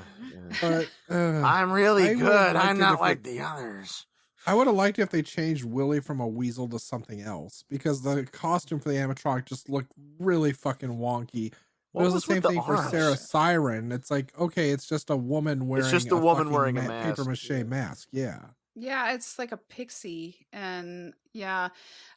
But I'm really I would've good. liked I'm it not if like it- the others. I would have liked it if they changed Willy from a weasel to something else, because the costume for the animatronic just looked really fucking wonky. What It was was the same with the thing for arms? Sarah Siren. It's like, okay, it's just a woman wearing just a woman fucking wearing a mask. paper mache mask. Yeah. yeah, it's like a pixie. And yeah,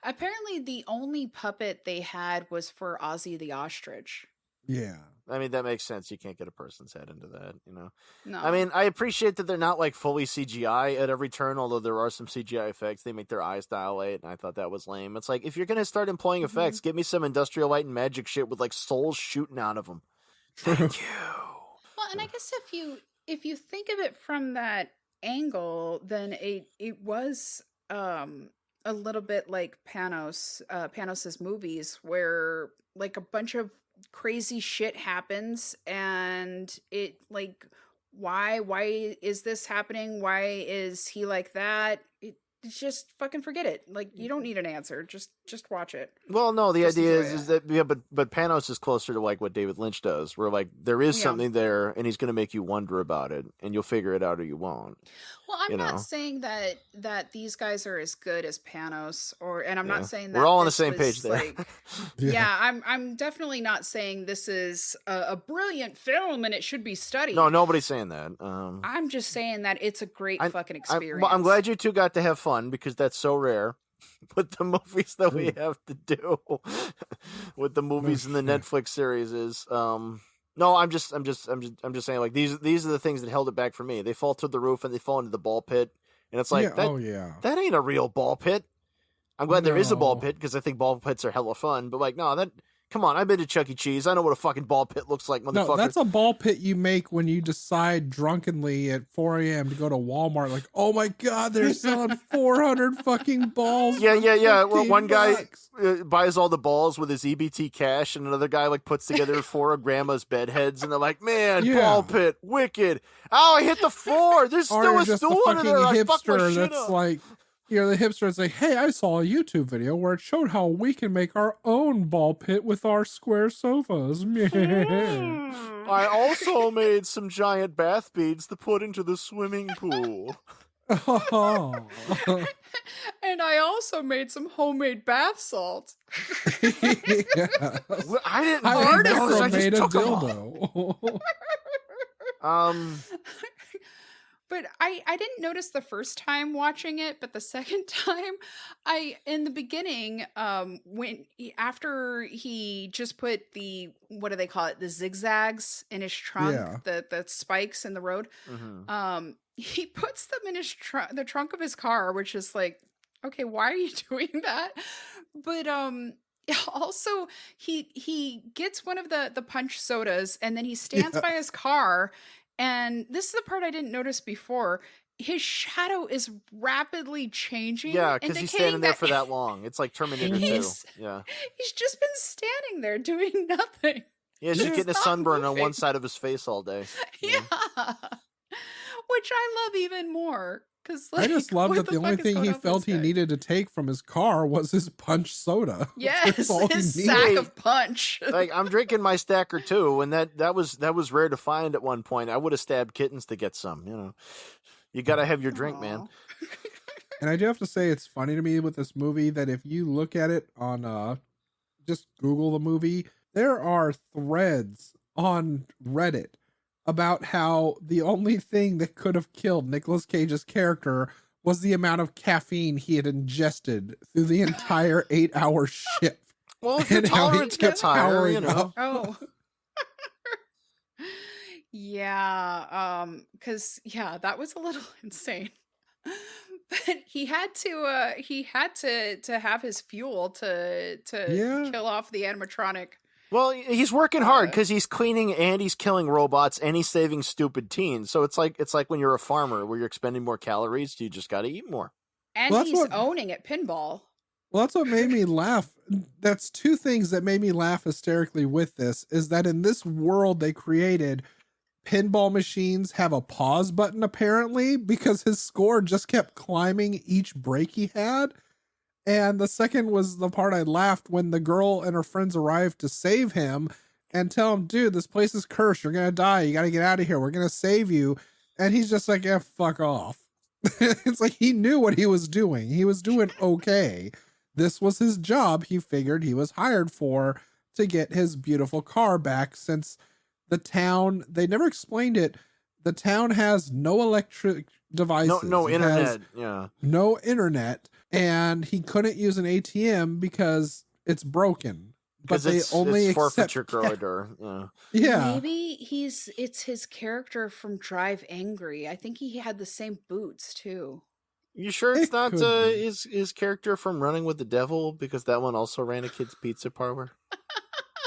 apparently the only puppet they had was for Ozzy the ostrich. Yeah. I mean, that makes sense. You can't get a person's head into that, you know. No, I mean, I appreciate that they're not like fully CGI at every turn, although there are some CGI effects. They make their eyes dilate, and I thought that was lame. It's like, if you're going to start employing effects, give me some Industrial Light and Magic shit with like souls shooting out of them. Thank you. well, and I guess if you think of it from that angle, then it was a little bit like Panos's movies, where like a bunch of crazy shit happens, and it like, why is this happening? Why is he like that? It's just fucking forget it. Like, you don't need an answer. Just watch it. Well, no, the Just idea enjoy is that, yeah, but Panos is closer to like what David Lynch does, where like there is Yeah. something there, and he's going to make you wonder about it, and you'll figure it out or you won't. Well, I'm You not know. saying that these guys are as good as Panos, and I'm Yeah. not saying that We're all on the this same was, page there. Like, yeah, I'm definitely not saying this is a brilliant film and it should be studied. No, nobody's saying that. I'm just saying that it's a great fucking experience. I'm glad you two got to have fun, because that's so rare. With the movies that we have to do, with the movies in the shit. Netflix series is, no, I'm just saying, like, these are the things that held it back for me. They fall to the roof and they fall into the ball pit, and it's like yeah. that. Oh yeah. That ain't a real ball pit. I'm glad there is a ball No. pit, because I think ball pits are hella fun. But like, no, that. Come on, I've been to Chuck E. Cheese. I know what a fucking ball pit looks like, motherfucker. No, that's a ball pit you make when you decide drunkenly at 4 a.m. to go to Walmart. Like, oh my god, they're selling 400 fucking balls. Yeah. for Well, one guy $15. buys all the balls with his EBT cash, and another guy like puts together 4 of grandma's bed heads, and they're like, "Man, Yeah. ball pit, wicked! Oh, I hit the floor. There's Or still you're a just the stool under fucking there. I fucked my hipster shit that's up." like, the hipster that's like, hey, I saw a YouTube video where it showed how we can make our own ball pit with our square sofas. I also made some giant bath beads to put into the swimming pool. Oh. And I also made some homemade bath salts. Yeah. Well, I didn't I make those. never I just made a took 'em all. dildo. But I didn't notice the first time watching it, but the second time, in the beginning, after he just put the, what do they call it, the zigzags in his trunk, Yeah. the spikes in the road, Mhm. he puts them in the trunk of his car, which is like, okay, why are you doing that? But also he gets one of the punch sodas, and then he stands Yeah. by his car. And this is the part I didn't notice before. His shadow is rapidly changing. Yeah, because he's standing indicating there for that long. It's like Terminator 2. He's- Yeah. He's just been standing there doing nothing. Yeah, he's He's getting a not sunburn on moving. one side of his face all day. Yeah. Which I love even more. Cause, I just love what that the only fuck is thing going he on with felt this he guy? needed to take from his car was his punch soda. Yes, That's all he his needed. sack of punch. Like, I'm drinking my stacker too, and that was rare to find at one point. I would have stabbed kittens to get some. You know, you got to have your drink, man. Aw. And I do have to say, it's funny to me with this movie that if you look at it on, just Google the movie, there are threads on Reddit about how the only thing that could have killed Nicolas Cage's character was the amount of caffeine he had ingested through the entire 8-hour shift. Well, if your And how he tolerance gets kept higher, powering you know. up. Oh. Yeah, that was a little insane. But he had to have his fuel to Yeah. kill off the animatronic. Well, he's working hard because he's cleaning and he's killing robots and he's saving stupid teens. So it's like when you're a farmer where you're expending more calories, you just got to eat more. And Well, that's he's what- owning at pinball. Well, that's what made me laugh. That's two things that made me laugh hysterically with this is that in this world they created, pinball machines have a pause button apparently because his score just kept climbing each break he had. And the second was the part I laughed when the girl and her friends arrived to save him and tell him, dude, this place is cursed. You're going to die. You got to get out of here. We're going to save you. And he's just like, yeah, fuck off. It's like he knew what he was doing. He was doing okay. This was his job. He figured he was hired for to get his beautiful car back since the town, they never explained it. The town has no electric devices. No It has internet. Yeah. no internet, and he couldn't use an ATM because it's broken. But Because they it's only forfeiture accept corridor. Yeah. Yeah. Maybe it's his character from Drive Angry. I think he had the same boots too. You sure it's It not could be. his character from Running with the Devil? Because that one also ran a kid's pizza parlor.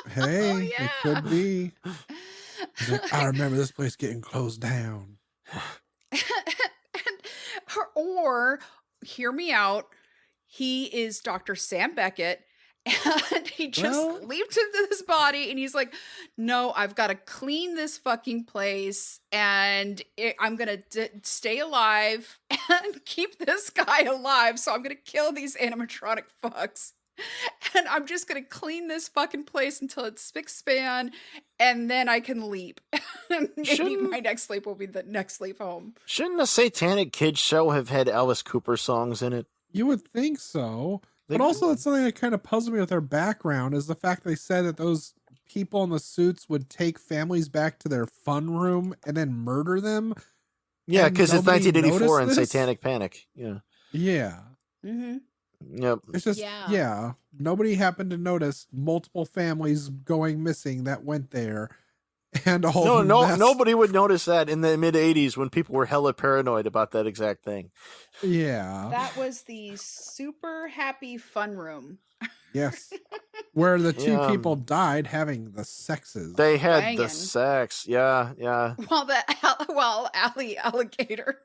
Hey, yeah. it could be. He's like, I remember this place getting closed down. or hear me out, he is Dr. Sam Beckett and he just Well- leaped into this body and he's like, no, I've got to clean this fucking place and I'm gonna stay alive and keep this guy alive, so I'm gonna kill these animatronic fucks and I'm just gonna clean this fucking place until it's spick span and then I can leap. Maybe Shouldn't- my next sleep will be the next sleep home. Shouldn't a Satanic Kids show have had Alice Cooper songs in it? You would think so. They But also, do. that's something that kind of puzzled me with their background is the fact they said that those people in the suits would take families back to their fun room and then murder them. Yeah, And because it's nobody 1984 and noticed this? Satanic Panic. Yeah. Yeah. Mm-hmm. Yep. It's just, Yeah. yeah. Nobody happened to notice multiple families going missing that went there. And all the mess. Nobody would notice that in the mid 80s when people were hella paranoid about that exact thing. Yeah. That was the super happy fun room. Yes. Where the two Yeah. people died having the sexes. They had Banging. the sex. Yeah, yeah. While Allie Alligator.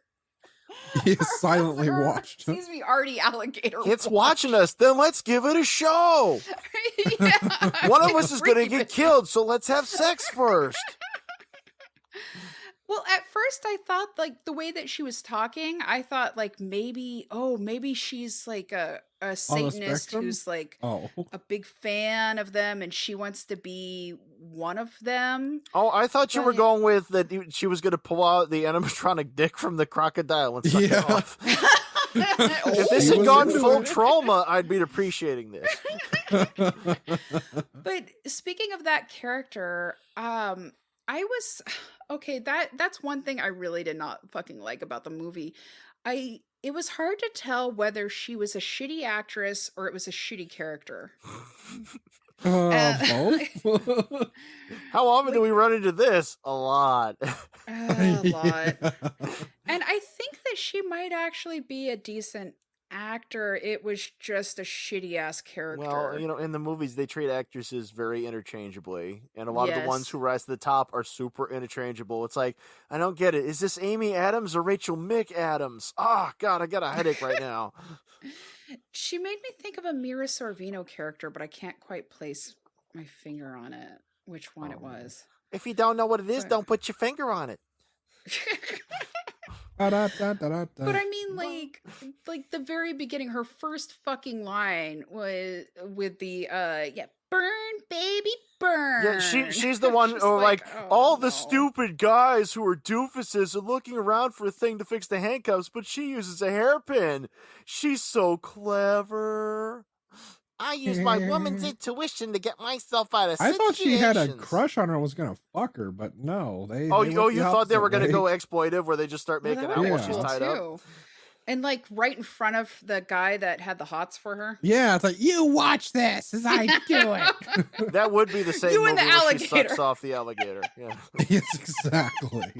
He silently watched. Excuse me, Artie Alligator. It's watching us. Then let's give it a show. Yeah, One of us is going to creep get it. killed, so let's have sex first. Well, at first I thought like the way that she was talking, I thought like maybe she's like a Satanist spectrum? who's like Oh. a big fan of them and she wants to be one of them. Oh, I thought you were But- going with that she was going to pull out the animatronic dick from the crocodile and suck it Yeah. off. Oh, If this He had was gone into full it. trauma, I'd be appreciating this. But speaking of that character, I was okay, that's one thing I really did not fucking like about the movie. It was hard to tell whether she was a shitty actress or it was a shitty character. Both? How often do we run into this? A lot. A lot. Yeah. And I think that she might actually be a decent actor. It was just a shitty ass character. Well, you know, in the movies, they treat actresses very interchangeably, and a lot of the ones Yes. who rise to the top are super interchangeable. It's like, I don't get it. Is this Amy Adams or Rachel McAdams? Oh, God, I got a headache right now. She made me think of a Mira Sorvino character, but I can't quite place my finger on it, which one it Oh. was. If you don't know what it is, But- don't put your finger on it. Da-da-da-da-da. But I mean, like the very beginning, her first fucking line was with the burn, baby, burn. Yeah, she's the one Just who, like, oh, all the no. stupid guys who are doofuses are looking around for a thing to fix the handcuffs, but she uses a hairpin. She's so clever. I use my woman's intuition to get myself out of I thought she had a situations. crush on her and was going to fuck her, but no. Oh, you thought they were going to go exploitive where they just start Well, making that out would've while been she's cool, tied up? too. And like right in front of the guy that had the hots for her. Yeah, it's like, you watch this as I do it. That would be the same You movie and the where she sucks alligator. off the alligator. Yeah. Yes, exactly.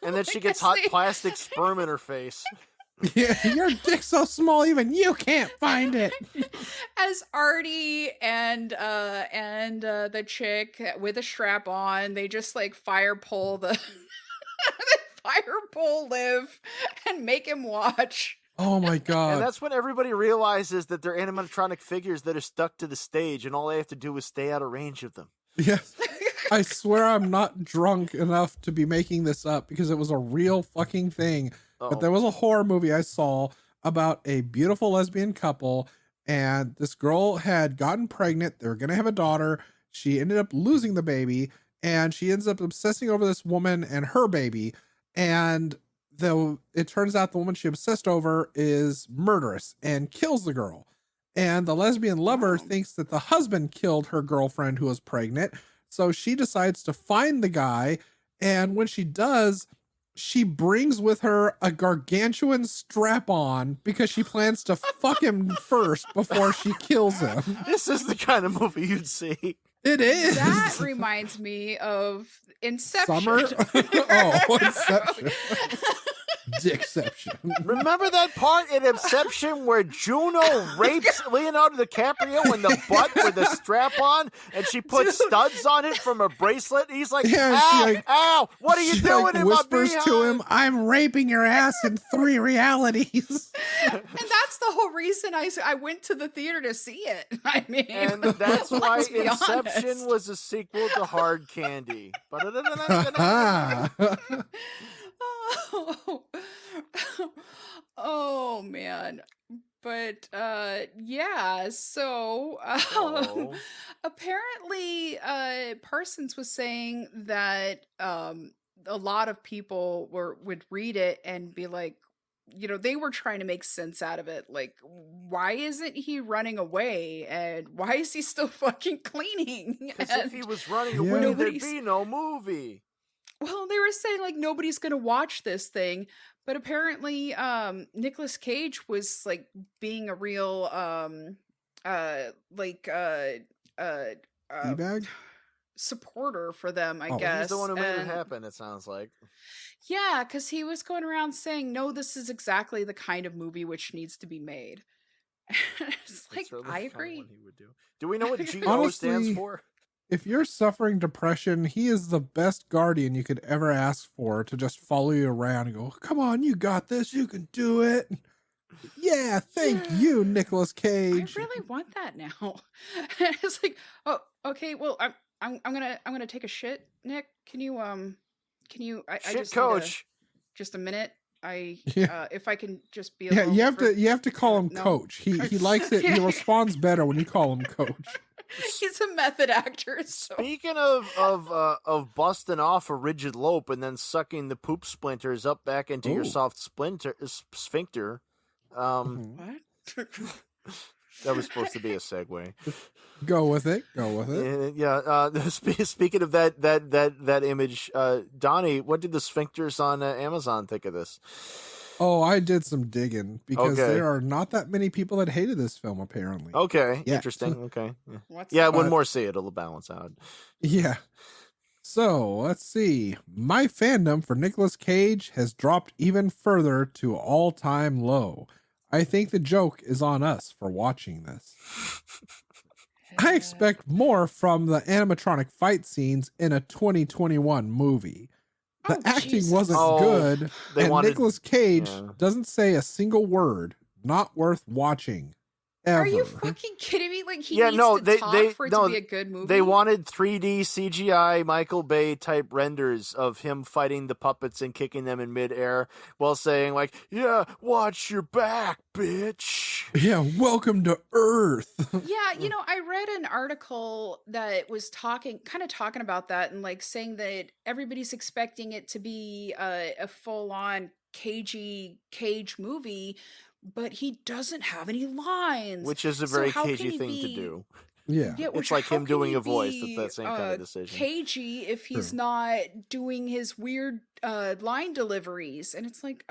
And then she Like, gets I hot see. plastic sperm in her face. Yeah, your dick's so small even you can't find it. As Artie and the chick with a strap on, they just like fire pole the they fire pole Liv and make him watch. Oh my And god. that's when everybody realizes that they're animatronic figures that are stuck to the stage, and all they have to do is stay out of range of them. Yes. I swear I'm not drunk enough to be making this up because it was a real fucking thing. But there was a horror movie I saw about a beautiful lesbian couple, and this girl had gotten pregnant. They were going to have a daughter. She ended up losing the baby, and she ends up obsessing over this woman and her baby. And though it turns out the woman she obsessed over is murderous and kills the girl. And the lesbian lover thinks that the husband killed her girlfriend who was pregnant. So she decides to find the guy. And when she does, she brings with her a gargantuan strap-on because she plans to fuck him first before she kills him. This is the kind of movie you'd see. It is. That reminds me of Inception. Summer? Oh, Inception. Dickception. Remember that part in Inception where Juno rapes Leonardo DiCaprio in the butt with a strap on, and she puts studs on it from a bracelet? And he's like, Yeah, and ow, she, like- ow, what are you She, doing like, in my whispers behind? to him, I'm raping your ass in 3 realities. And that's the whole reason I went to the theater to see it. I mean, And that's why let's be Inception honest. was a sequel to Hard Candy. Oh. Oh man. But yeah, so Oh. apparently Parsons was saying that a lot of people would read it and be like, you know, they were trying to make sense out of it. Like, why isn't he running away? And why is he still fucking cleaning? Because if he And- was running Yeah. away, there'd Nobody's- be no movie. Well, they were saying like nobody's gonna watch this thing, but apparently Nicolas Cage was like being a real Teabag? supporter for them, I Oh. guess. He's the one who made it and- happen, it sounds like. Yeah, because he was going around saying, no, this is exactly the kind of movie which needs to be made. It's like, That's really I the kind of agree. one he would do. Do we know what GO Honestly, stands for? If you're suffering depression, he is the best guardian you could ever ask for to just follow you around and go, come on, you got this, you can do it. Yeah, thank you, Nicolas I Cage. really want that now. It's like, oh, okay, well, I'm gonna take a shit, Nick. Can you I Shit just coach. just a minute. Yeah. If I can just be Yeah, alone you have to call him No. coach. He likes it. He responds better when you call him coach. He's a method actor, so Speaking of busting off a rigid lope and then sucking the poop splinters up back into your Ooh. soft sphincter, what? that was supposed to be a segue. Go with it. Go with it. Yeah. Speaking of that image, Donnie, what did the sphincters on Amazon think of this? Oh, I did some digging because Okay. there are not that many people that hated this film, apparently. Okay, Yeah. interesting. Okay, yeah, What's yeah that? one more see it, it'll balance out. Yeah. So let's see. My fandom for Nicolas Cage has dropped even further to all-time low. I think the joke is on us for watching this. I expect more from the animatronic fight scenes in a 2021 movie. The Oh, acting Jesus. wasn't Oh, good, they and wanted- Nicolas Cage yeah. doesn't say a single word. Not worth watching. Ever. Are you fucking kidding me? Like he Yeah, needs no, to they- talk they- for it no, to be a good movie. They wanted 3D CGI Michael Bay type renders of him fighting the puppets and kicking them in midair while saying like, "Yeah, watch your back, bitch." Yeah, welcome to Earth. Yeah, you know, I read an article that was talking about that and like saying that everybody's expecting it to be a full-on Cage movie, but he doesn't have any lines. Which is a So very how can cagey he thing to be- do. Yeah. Yeah, It's which like how him can doing he a voice. It's be, that same kind of decision. cagey if he's True. not doing his weird line deliveries, and it's like,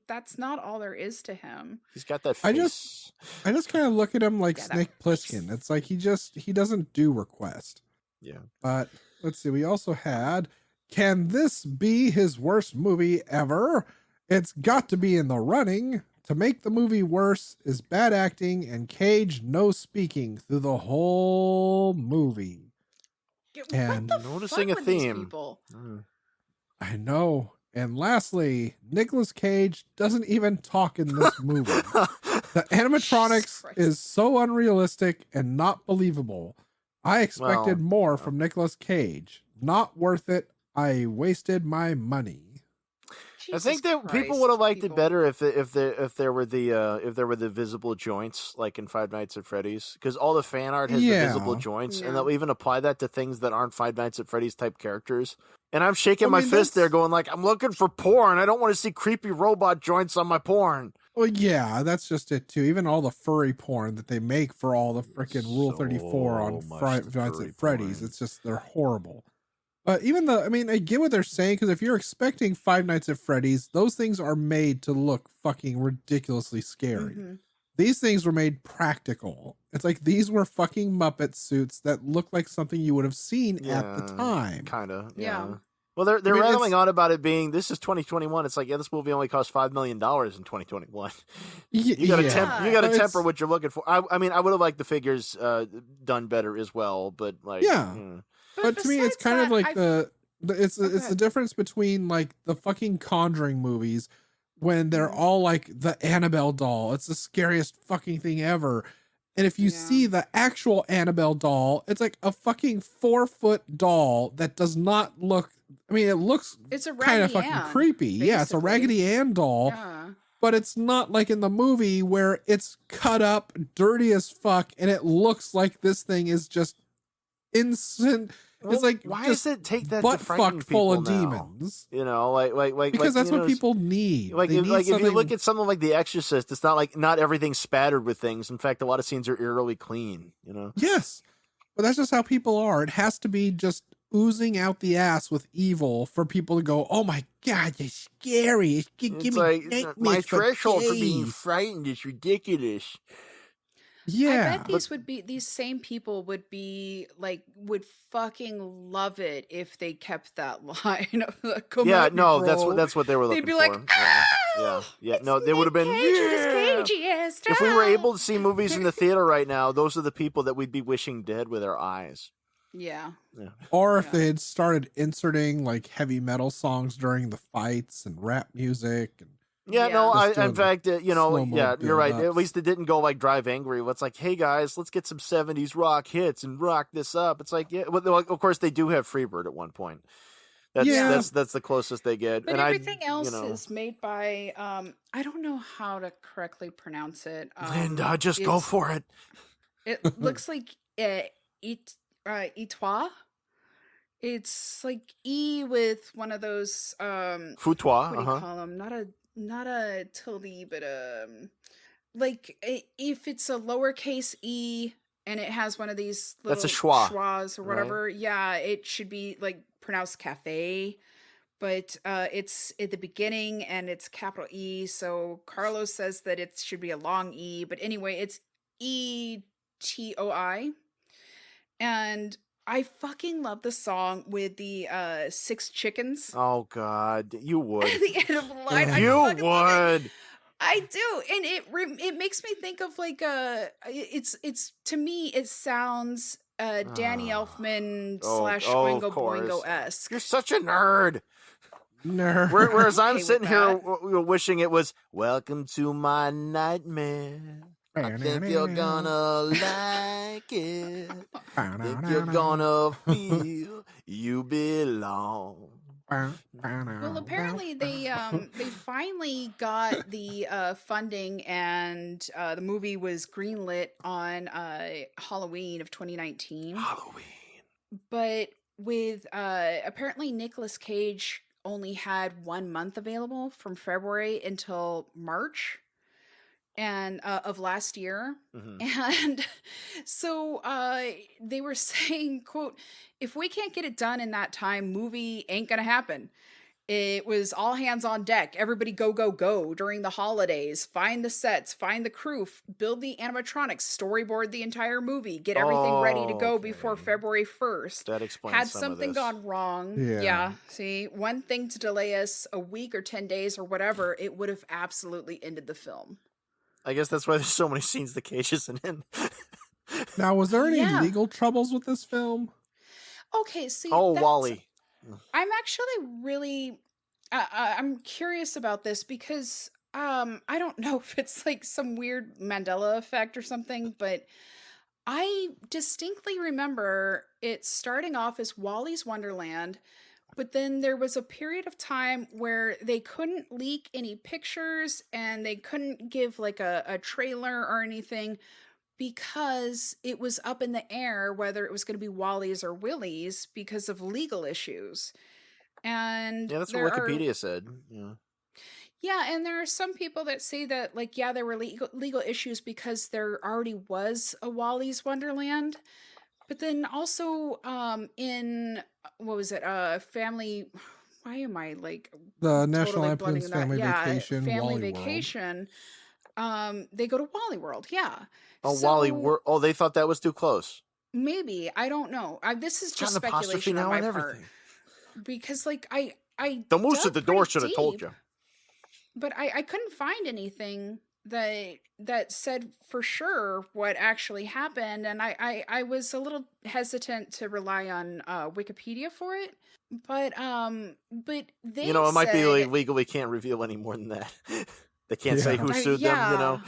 that's not all there is to him. He's got that I face. just kind of look at him like Yeah, that Snake Plissken. It's like he doesn't do request. Yeah. But let's see. We also had, can this be his worst movie ever? It's got to be in the running. To make the movie worse is bad acting and Cage no speaking through the whole movie. And what the noticing fuck a with these theme. people? I know. And lastly, Nicolas Cage doesn't even talk in this movie. The animatronics Christ. is so unrealistic and not believable. I expected Well, more from Nicolas Cage. Not worth it. I wasted my money. I think Jesus that people Christ, would have liked people. it better if there were the visible joints like in Five Nights at Freddy's, because all the fan art has the visible joints, and Yeah. they'll even apply that to things that aren't Five Nights at Freddy's type characters. And I'm shaking I my mean, fist there, that's- going like, I'm looking for porn. I don't want to see creepy robot joints on my porn. Well, yeah, that's just it too. Even all the furry porn that they make for all the freaking Rule 34 on So much Five Nights furry at Freddy's, porn. it's just, they're horrible. But I get what they're saying, because if you're expecting Five Nights at Freddy's, those things are made to look fucking ridiculously scary. Mhm. These things were made practical. It's like these were fucking Muppet suits that looked like something you would have seen at the time. Kind of. Yeah. Yeah. Well, they're I mean, rattling it's- on about it being, this is 2021. It's like, yeah, this movie only cost $5 million in 2021. You got to Yeah. you got to But temper it's- what you're looking for. I mean, I would have liked the figures done better as well, but like, Yeah. But to me, it's besides kind of that, like I've- it's the ahead. difference between like the fucking Conjuring movies when they're Mhm. all like the Annabelle doll. It's the scariest fucking thing ever. And if you Yeah. see the actual Annabelle doll, it's like a fucking 4-foot doll that does not look. I mean, it looks It's a kind of Raggedy fucking Ann, creepy. Yeah, it's a basically. Raggedy Ann doll. Yeah. But it's not like in the movie where it's cut up, dirty as fuck, and it looks like this thing is just instant. It's like, why just does it take that butt to frighten fucked full people of now? demons. You know, like Because that's you what know, people need. Like, They need if you something- look at something like The Exorcist, it's not like not everything's spattered with things. In fact, a lot of scenes are eerily clean. You know. Yes, but that's just how people are. It has to be just oozing out the ass with evil for people to go, "Oh my god, you're scary! Give It's me like nightmares my for threshold for being days." frightened is ridiculous. Yeah, I bet these same people would be like, would fucking love it if they kept that line of the "Come Yeah, at me, no, bro." that's what they were looking They'd be for. like, yeah. No, they would have been. Yeah. If we were able to see movies in the theater right now, those are the people that we'd be wishing dead with our eyes. Yeah. or if Yeah. they had started inserting like heavy metal songs during the fights and rap music. And Yeah, Yeah. no, Just in doing fact, slow-mo yeah, you're right. At build-ups. least it didn't go like Drive Angry. It's like, hey guys, let's get some 70s rock hits and rock this up. It's like, yeah, well, of course they do have Freebird at one point. That's Yeah. that's the closest they get. But and everything I, else is made by I don't know how to correctly pronounce it. Linda, just go it's- for it. It looks like Itois. It's like E with one of those Foutois, what do you call them? Not a tilde, but like if it's a lowercase e and it has one of these little That's a schwa, schwas or right? whatever. Yeah, it should be like pronounced cafe, but it's at the beginning and it's capital E. So Carlos says that it should be a long E, but anyway, it's ETOI, and I fucking love the song with the 6 chickens. Oh God, you would. At the end of the line, I You fucking love it. would. I do, and it makes me think of like it's to me it sounds Danny Elfman slash of Oingo course. Boingo esque. You're such a nerd. nerd. Whereas I'm Okay with sitting here that. wishing it was "Welcome to my nightmare." I think you're gonna like it. Think you're gonna feel you belong. Well, apparently they finally got the funding, and the movie was greenlit on Halloween of 2019. Halloween. But with apparently Nicolas Cage only had 1 month available from February until March. and of last year. Mhm. And so they were saying, quote, if we can't get it done in that time, movie ain't gonna happen. It was all hands on deck. Everybody go, go, go during the holidays. Find the sets, find the crew, build the animatronics, storyboard the entire movie, get everything ready to go before Okay. February 1st. That explains Had some something of this. gone wrong. Yeah. Yeah. See, one thing to delay us a week or 10 days or whatever, it would have absolutely ended the film. I guess that's why there's so many scenes the Cage isn't in. Now, was there any Yeah. legal troubles with this film? Okay, see. Oh, that's- Wally. I'm actually really I'm curious about this because I don't know if it's like some weird Mandela effect or something, but I distinctly remember it starting off as Wally's Wonderland, but then there was a period of time where they couldn't leak any pictures and they couldn't give like a trailer or anything because it was up in the air whether it was going to be Wally's or Willy's because of legal issues. And Yeah, that's there what are- Wikipedia said. yeah, and there are some people that say that, like, yeah, there were legal issues because there already was a Wally's Wonderland. But then also in, what was it, Family, why am I, like, The National totally Lampoon's blending that? Family Yeah, Vacation, Family Wally Vacation, they go to Wally World, yeah. Oh, Wally. So, Oh, they thought that was too close. maybe, I don't know. This is It's got just an apostrophe speculation on now my and part. everything. Because, like, I The moose dug at the door pretty should have told deep, you. but I couldn't find anything that said for sure what actually happened, and I was a little hesitant to rely on Wikipedia for it, but they It might be said, illegal. We can't reveal any more than that. They can't say Yeah. who sued them.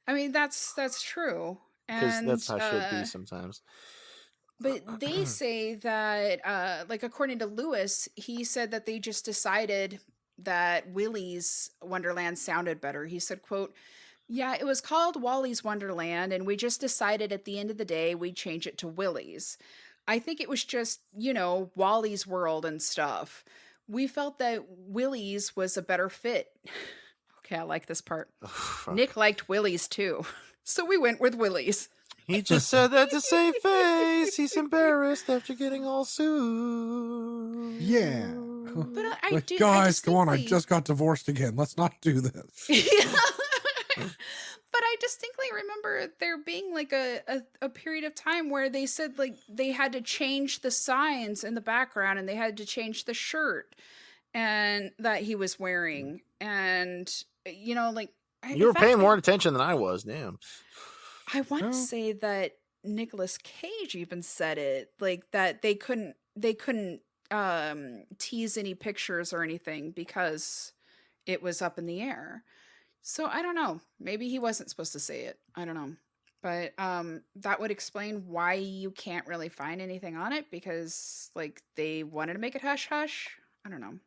I mean that's true, Because and that's how it should be sometimes. but they say that like according to Lewis, he said that they just decided that Willy's Wonderland sounded better. He said, quote, yeah, it was called Wally's Wonderland, and we just decided at the end of the day we'd change it to Willy's. I think it was just, Wally's World and stuff. We felt that Willy's was a better fit. Okay, I like this part. Oh, fuck. Nick liked Willy's too. So we went with Willy's. He just said that to save face. He's embarrassed after getting all sued. Yeah. But I Like, do. guys, come on, I distinctly- just got divorced again. Let's not do this. But I distinctly remember there being like a period of time where they said like they had to change the signs in the background and they had to change the shirt and that he was wearing. And like You were paying more attention than I was. Damn. I want Well. to say that Nicolas Cage even said it, like that they couldn't tease any pictures or anything because it was up in the air. So I don't know. Maybe he wasn't supposed to say it. I don't know. But that would explain why you can't really find anything on it because like they wanted to make it hush hush. I don't know.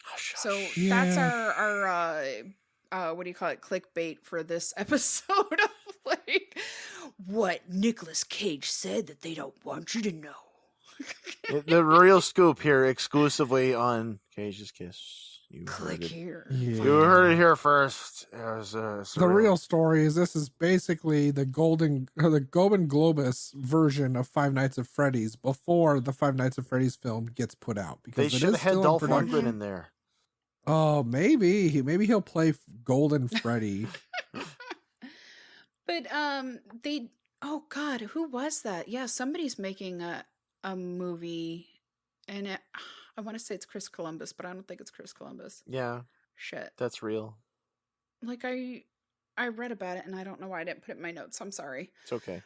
Hush, So hush. that's Yeah. our what do you call it, clickbait for this episode of like what Nicolas Cage said that they don't want you to know. The real scoop here, exclusively on Cage's Kiss. You Click heard it. here. Yeah. You heard it here first. It was, The real story is this is basically the Golden Globus version of Five Nights at Freddy's before the Five Nights at Freddy's film gets put out because They it should is have had still in Dolph production. Lundgren in there. Oh, maybe he'll play Golden Freddy. But they oh god, who was that? Yeah, somebody's making a movie and I want to say it's Chris Columbus, but I don't think it's Chris Columbus. Yeah, Shit. that's real. Like I read about it and I don't know why I didn't put it in my notes. I'm sorry. It's okay.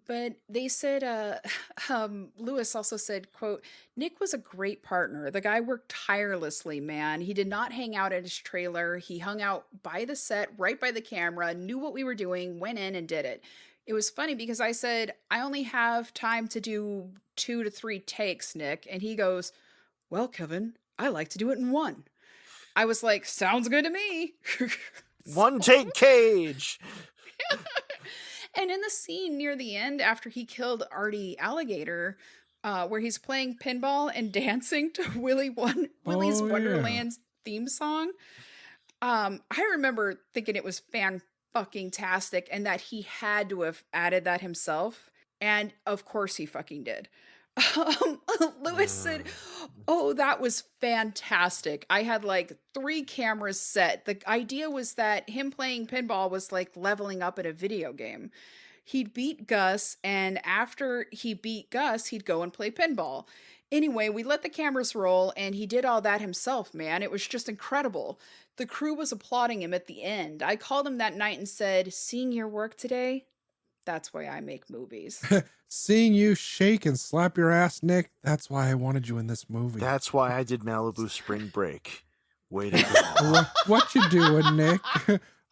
But they said Lewis also said, quote, Nick was a great partner. The guy worked tirelessly, man. He did not hang out at his trailer. He hung out by the set, right by the camera, knew what we were doing, went in and did it. It was funny because I said, I only have time to do 2 to 3 takes, Nick. And he goes, well, Kevin, I like to do it in 1. I was like, sounds good to me. One take Cage. And in the scene near the end, after he killed Artie Alligator, where he's playing pinball and dancing to Willy's Oh, yeah. Wonderland's theme song, I remember thinking it was fan-fucking-tastic and that he had to have added that himself. And of course he fucking did. Lewis said, "Oh, that was fantastic. I had like 3 cameras set. The idea was that him playing pinball was like leveling up in a video game. He'd beat Gus, and after he beat Gus, he'd go and play pinball. Anyway, we let the cameras roll, and he did all that himself, man. It was just incredible. The crew was applauding him at the end. I called him that night and said, 'Seeing your work today, that's why I make movies.'" Seeing you shake and slap your ass, Nick, that's why I wanted you in this movie. That's why I did Malibu Spring Break. Way to go. What you doing, Nick?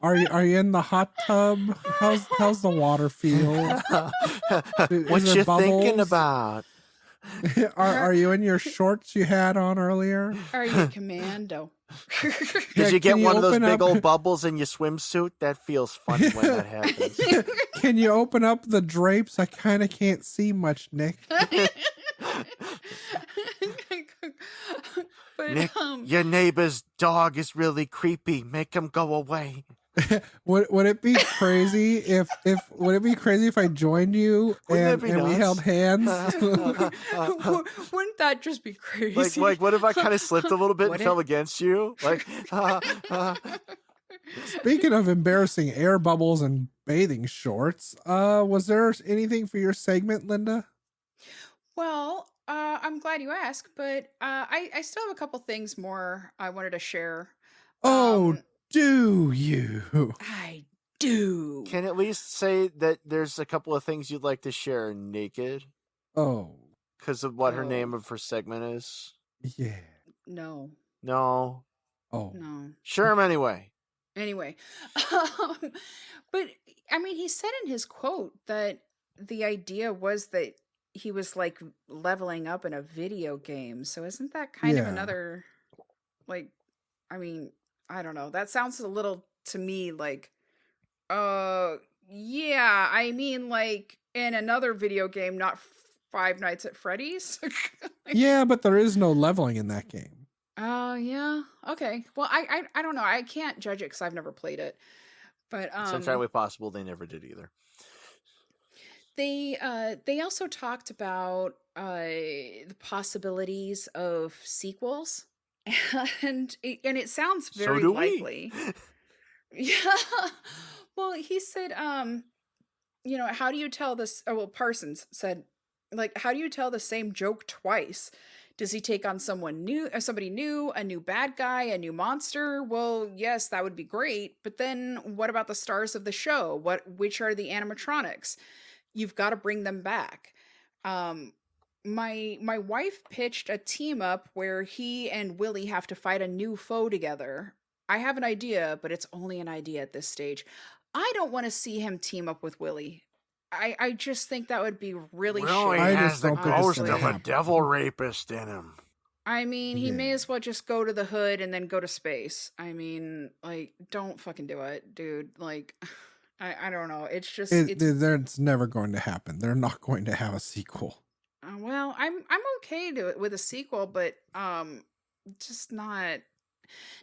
Are you in the hot tub? How's the water feel? What you thinking about? Are you in your shorts you had on earlier? Are you commando? Did you get can you one of those open big up- old bubbles in your swimsuit? That feels funny when that happens. Can you open up the drapes? I kind of can't see much, Nick. But, Nick, your neighbor's dog is really creepy. Make him go away. Would it be crazy if I joined you Wouldn't that and be we nuts? held hands? wouldn't that just be crazy? Like, what if I kind of slipped a little bit and Would it? fell against you? Like, Speaking of embarrassing air bubbles and bathing shorts, was there anything for your segment, Linda? Well, I'm glad you asked, but I still have a couple things more I wanted to share. Oh, do you? I do. can at least say that there's a couple of things you'd like to share naked Oh, because of what her Oh. name of her segment is. yeah. No, No, Oh, no. share 'em anyway. Anyway, but I mean, he said in his quote that the idea was that he was like leveling up in a video game. So isn't that kind of Yeah. another, like, I mean, I don't know. That sounds a little to me like, yeah, I mean, like in another video game, not Five Nights at Freddy's. yeah, but there is no leveling in that game. Oh, yeah. Okay. Well, I don't know. I can't judge it because I've never played it. But It's entirely possible they never did either. they also talked about the possibilities of sequels, and it sounds So very do we. likely. Yeah. Well, he said, how do you tell this? Oh, well, Parsons said, like, how do you tell the same joke twice? Does he take on somebody new, a new bad guy, a new monster? Well, yes, that would be great. But then what about the stars of the show? Which are the animatronics? You've got to bring them back. My wife pitched a team up where he and Willy have to fight a new foe together. I have an idea, but it's only an idea at this stage. I don't want to see him team up with Willy. I just think that would be really Well, he I shitty. has just the don't think it's ghost gonna of a happen. devil rapist in him. I mean, he may Yeah. as well just go to the hood and then go to space. I mean, like, don't fucking do it, dude. Like, I don't know. It's just It's never going to happen. They're not going to have a sequel. well, I'm okay with a sequel, but just not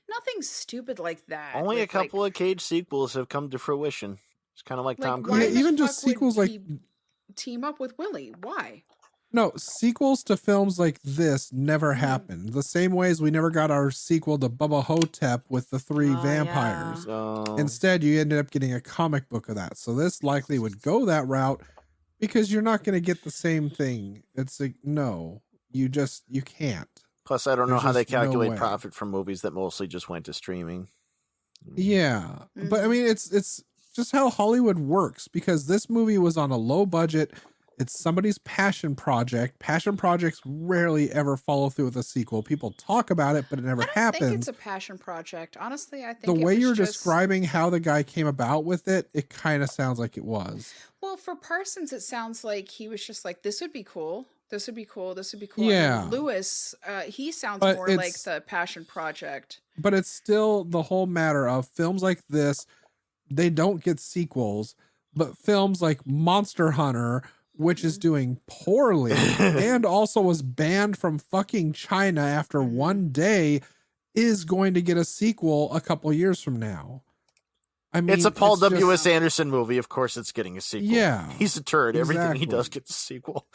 nothing stupid like that. Only a with, like- couple of Cage sequels have come to fruition. It's kind of like Tom why Cruise. the even just fuck would sequels like he team up with Willy. Why? No, sequels to films like this never happened. The same way as we never got our sequel to Bubba Hotep with the 3 Oh, vampires. So, Instead, you ended up getting a comic book of that. So this likely would go that route because you're not going to get the same thing. It's like, no, you can't. plus, I don't know there's how they just no calculate way. profit from movies that mostly just went to streaming. Yeah. But I Mhm. mean, it's just how Hollywood works because this movie was on a low budget. It's somebody's passion project. Passion projects rarely ever follow through with a sequel. People talk about it, but it never I don't happens. think it's a passion project. Honestly, I think The it way was you're just- describing how the guy came about with it, it kind of sounds like it was. Well, for Parsons, it sounds like he was just like, "This would be cool. This would be cool. This would be cool." Yeah. And Lewis, he sounds But more like it's- the passion project. But it's still the whole matter of films like this, they don't get sequels, but films like Monster Hunter, which is doing poorly and also was banned from fucking China after one day, is going to get a sequel a couple years from now. I mean, It's a Paul it's just- W.S. Anderson movie. Of course, it's getting a sequel. Yeah, He's a turd. Everything he exactly. does gets a sequel.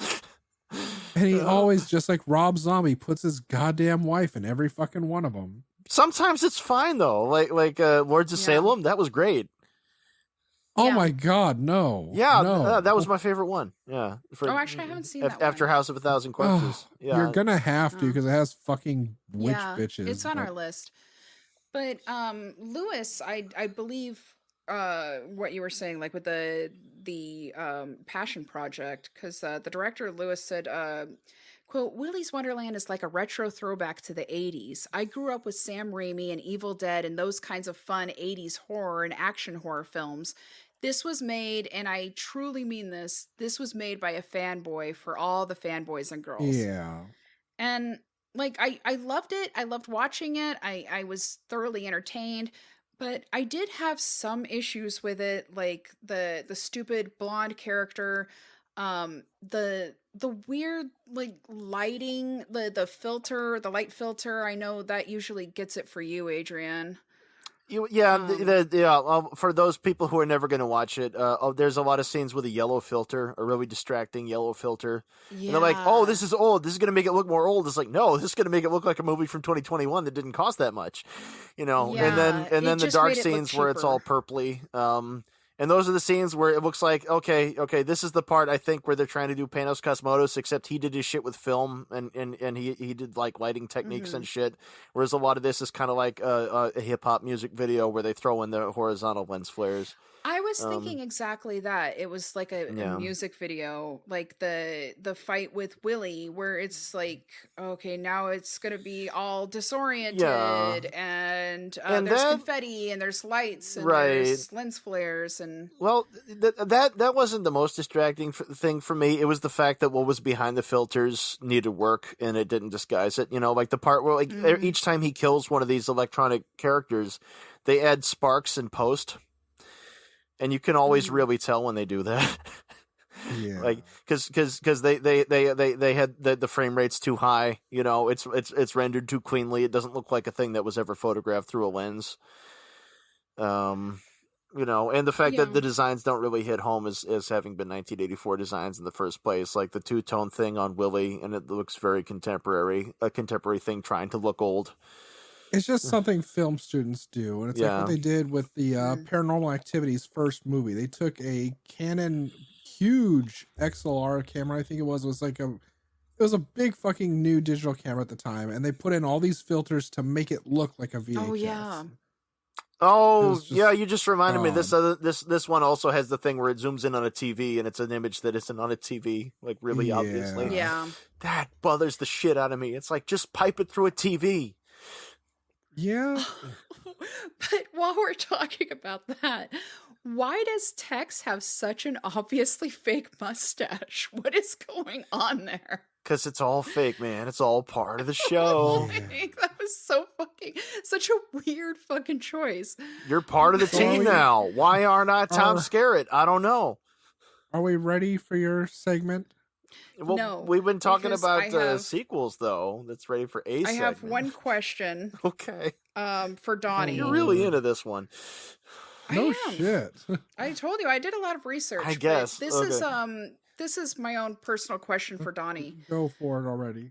And he always, just like Rob Zombie, puts his goddamn wife in every fucking one of them. Sometimes it's fine though. Like Lords of Yeah. Salem, that was great. Oh Yeah. my God, no. Yeah, no. that was my favorite one. Yeah. Oh, actually, I haven't seen that After one. House of a Thousand Corpses. Oh, Yeah. You're gonna have to because it has fucking witch yeah, bitches. it's on but- our list. But Lewis, I believe what you were saying, like with the Passion Project, because the director Lewis said, quote, Willy's Wonderland is like a retro throwback to the 80s. I grew up with Sam Raimi and Evil Dead and those kinds of fun 80s horror and action horror films. This was made, and I truly mean this was made by a fanboy for all the fanboys and girls. Yeah. And like I loved it. I loved watching it. I was thoroughly entertained. But I did have some issues with it, like the stupid blonde character, the weird like lighting, the filter, the light filter. I know that usually gets it for you, Adrian. For those people who are never going to watch it, there's a lot of scenes with a yellow filter, a really distracting yellow filter. Yeah. And they're like, oh, this is old. This is going to make it look more old. It's like, no, this is going to make it look like a movie from 2021 that didn't cost that much, you know. Yeah, and then it the just dark made it look scenes where it's all cheaper. purpley. And those are the scenes where it looks like, okay, this is the part I think where they're trying to do Panos Cosmatos, except he did his shit with film and he did like lighting techniques and shit. Whereas a lot of this is kind of like a hip hop music video where they throw in the horizontal lens flares. I was thinking exactly that. It was like a music video, like the fight with Willy, where it's like, okay, now it's gonna be all disoriented, and there's confetti and there's lights and there's lens flares and. Well, that wasn't the most distracting thing for me. It was the fact that what was behind the filters needed work and it didn't disguise it. You know, like the part where like each time he kills one of these electronic characters, they add sparks in post. And you can always really tell when they do that. Yeah. Like, cause they had the frame rate's too high, you know, it's rendered too cleanly. It doesn't look like a thing that was ever photographed through a lens. You know, and the fact that the designs don't really hit home as having been 1984 designs in the first place, like the two-tone thing on Willy, and it looks very contemporary, a contemporary thing trying to look old. It's just something film students do. And it's like what they did with the Paranormal Activity's first movie. They took a Canon huge XLR camera, I think it was like it was a big fucking new digital camera at the time. And they put in all these filters to make it look like a VHS. Oh, yeah. Oh, yeah, you just reminded me. This one also has the thing where it zooms in on a TV and it's an image that isn't on a TV, like really obviously. Yeah. That bothers the shit out of me. It's like, just pipe it through a TV. Yeah. But while we're talking about that, why does Tex have such an obviously fake mustache? What is going on there? Because it's all fake, man. It's all part of the show. That was such a weird fucking choice. You're part of the team now. Why aren't I Tom Skerritt? I don't know. Are we ready for your segment? Well, No, we've been talking because about I have- sequels, though. That's ready for a I segment. have one question Okay. for Donnie. You're really into this one. No I am. shit. I told you I did a lot of research. I but guess. This is my own personal question for Donnie. Go for it already.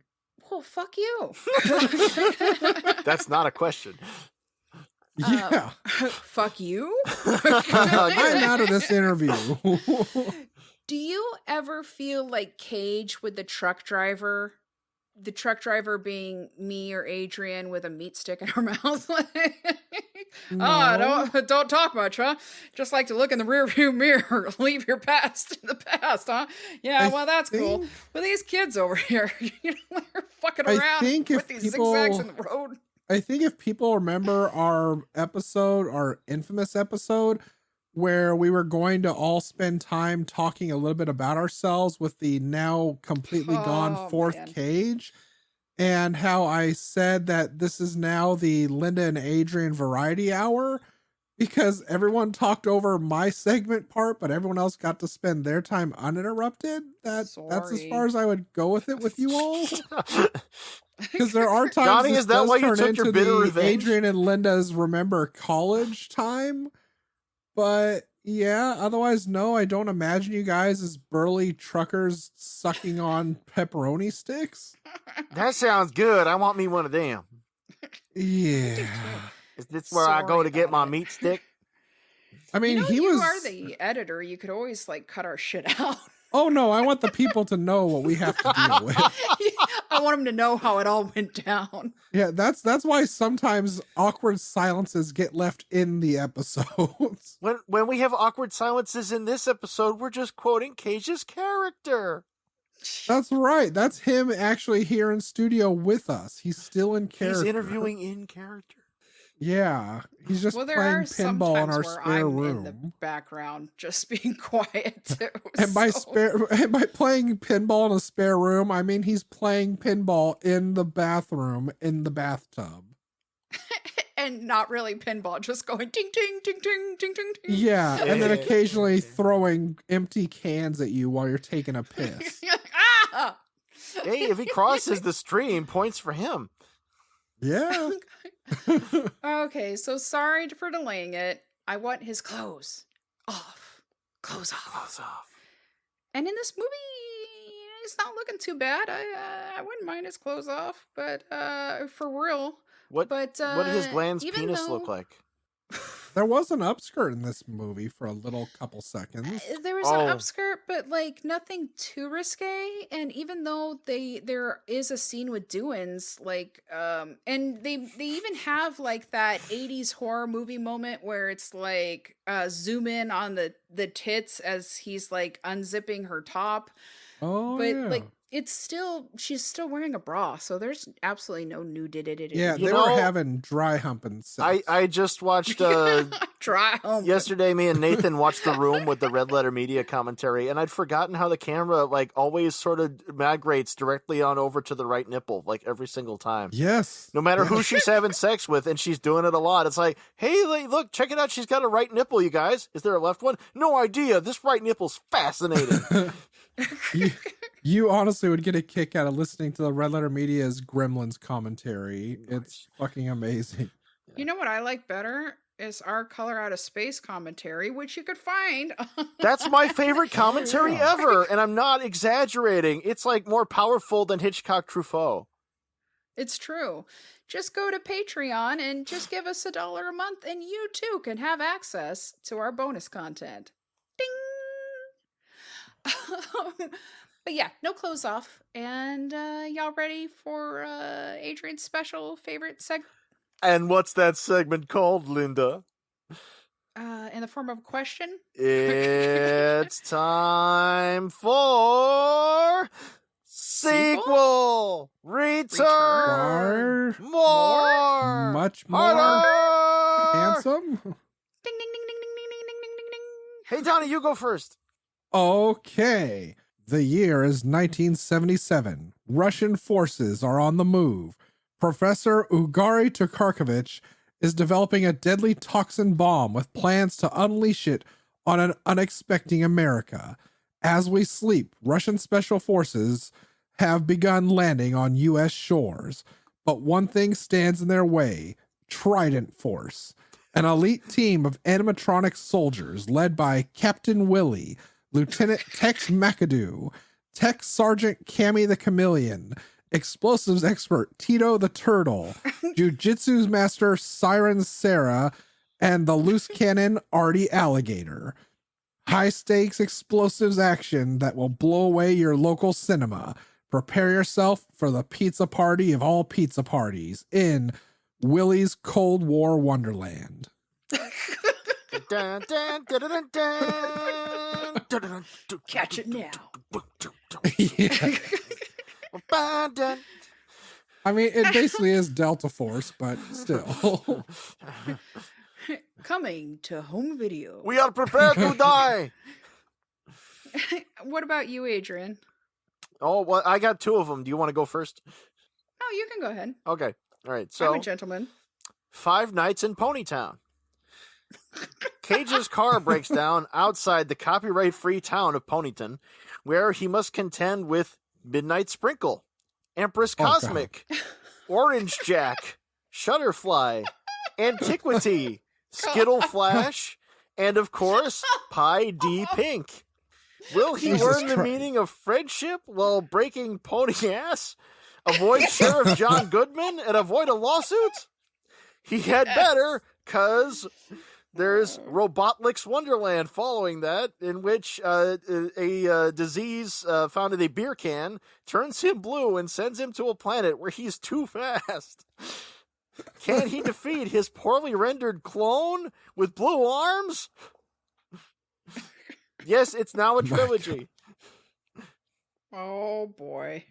Well, fuck you. That's not a question. Yeah. Fuck you. I'm out of this interview. Do you ever feel like Cage with the truck driver? The truck driver being me or Adrian with a meat stick in her mouth. No. Don't talk much, huh? Just like to look in the rearview mirror, leave your past in the past, huh? Yeah, well, that's cool. But these kids over here, you know, they're fucking I around think with if these people- zigzags in the road. I think if people remember our infamous episode, where we were going to all spend time talking a little bit about ourselves with the now completely gone fourth man. Cage, and how I said that this is now the Linda and Adrian variety hour. because everyone talked over my segment part, but everyone else got to spend their time uninterrupted. That's as far as I would go with it with you all. Because there are times Donnie, this is that does why you turn took into your bitter the revenge? Adrian and Linda's Remember College time. But yeah, otherwise, no, I don't imagine you guys as burly truckers sucking on pepperoni sticks. That sounds good. I want me one of them. Yeah. Is this where I go to get my about it. meat stick? I mean, You know, he you was. are the editor. You could always like cut our shit out. Oh no, I want the people to know what we have to deal with. I want them to know how it all went down. Yeah, that's why sometimes awkward silences get left in the episodes. When we have awkward silences in this episode, we're just quoting Cage's character. That's right. That's him actually here in studio with us. He's still in character. He's interviewing in character. Yeah, he's just Well, there playing are some pinball in times our where spare I'm room. in the background, just being quiet too. And by playing pinball in a spare room, I mean he's playing pinball in the bathroom in the bathtub. and not really pinball, just going ting ting ting ting ting ting ting. Yeah, and then occasionally throwing empty cans at you while you're taking a piss. Ah! Hey, if he crosses the stream, points for him. Yeah. Okay, so sorry for delaying it. I want his clothes off. Clothes off. Close off. And in this movie, it's not looking too bad. I wouldn't mind his clothes off, but for real. What But did his gland's even penis though- look like? There was an upskirt in this movie for a little couple seconds. There was Oh. an upskirt, but like nothing too risque. And even though there is a scene with Doohan's, like and they even have like that 80s horror movie moment where it's like zoom in on the tits as he's like unzipping her top. Oh, But yeah. like she's still wearing a bra, so there's absolutely no nudity. Yeah, You they know, were having dry humping sex. I just watched Dry home. yesterday. Me and Nathan watched The Room with the Red Letter Media commentary, and I'd forgotten how the camera like always sort of migrates directly on over to the right nipple, like every single time. Yes. No matter who she's having sex with, and she's doing it a lot. It's like, hey, look, check it out. She's got a right nipple, you guys. Is there a left one? No idea. This right nipple's fascinating. You honestly would get a kick out of listening to the Red Letter Media's Gremlins commentary. It's fucking amazing. You know what I like better is our Color Out of Space commentary, which you could find. That's my favorite commentary ever, and I'm not exaggerating. It's like more powerful than Hitchcock Truffaut. It's true. Just go to Patreon and just give us $1 a month, and you too can have access to our bonus content. Ding! But yeah, no clothes off. And y'all ready for Adrian's special favorite segment? And what's that segment called, Linda? In the form of a question? It's time for sequel, return, more, Much more harder. handsome. Ding, ding, ding, ding, ding, ding, ding, ding, ding, ding. Hey, Donnie, you go first. Okay. The year is 1977. Russian forces are on the move. Professor Ugari Tokarkovich is developing a deadly toxin bomb with plans to unleash it on an unexpected America. As we sleep, Russian special forces have begun landing on U.S. shores. But one thing stands in their way: Trident Force, an elite team of animatronic soldiers led by Captain Willy, Lieutenant Tex McAdoo, Tech Sergeant Cammy the Chameleon, explosives expert Tito the Turtle, Jiu-Jitsu master Siren Sarah, and the loose cannon Artie Alligator. High stakes explosives action that will blow away your local cinema. Prepare yourself for the pizza party of all pizza parties in Willy's Cold War Wonderland. Dun, dun, dun, dun, dun, dun, dun, dun, dun, Catch it now. Yeah. dun. I mean, it basically is Delta Force, but still. Coming to home video. We are prepared to die. What about you, Adrian? Oh, well, I got two of them. Do you want to go first? Oh, you can go ahead. Okay. All right. I'm So, a gentleman. 5 Nights in Ponytown. Cage's car breaks down outside the copyright-free town of Ponyton, where he must contend with Midnight Sprinkle, Empress Cosmic, Orange Jack, Shutterfly, Antiquity, Skittle Flash, and of course, Pie D Pink. Will he learn the meaning of friendship while breaking pony ass? Avoid Sheriff John Goodman and avoid a lawsuit? He had better, cause there's Robotlix Wonderland following that, in which a disease found in a beer can turns him blue and sends him to a planet where he's too fast. Can he defeat his poorly rendered clone with blue arms? Yes, it's now a trilogy. Oh boy.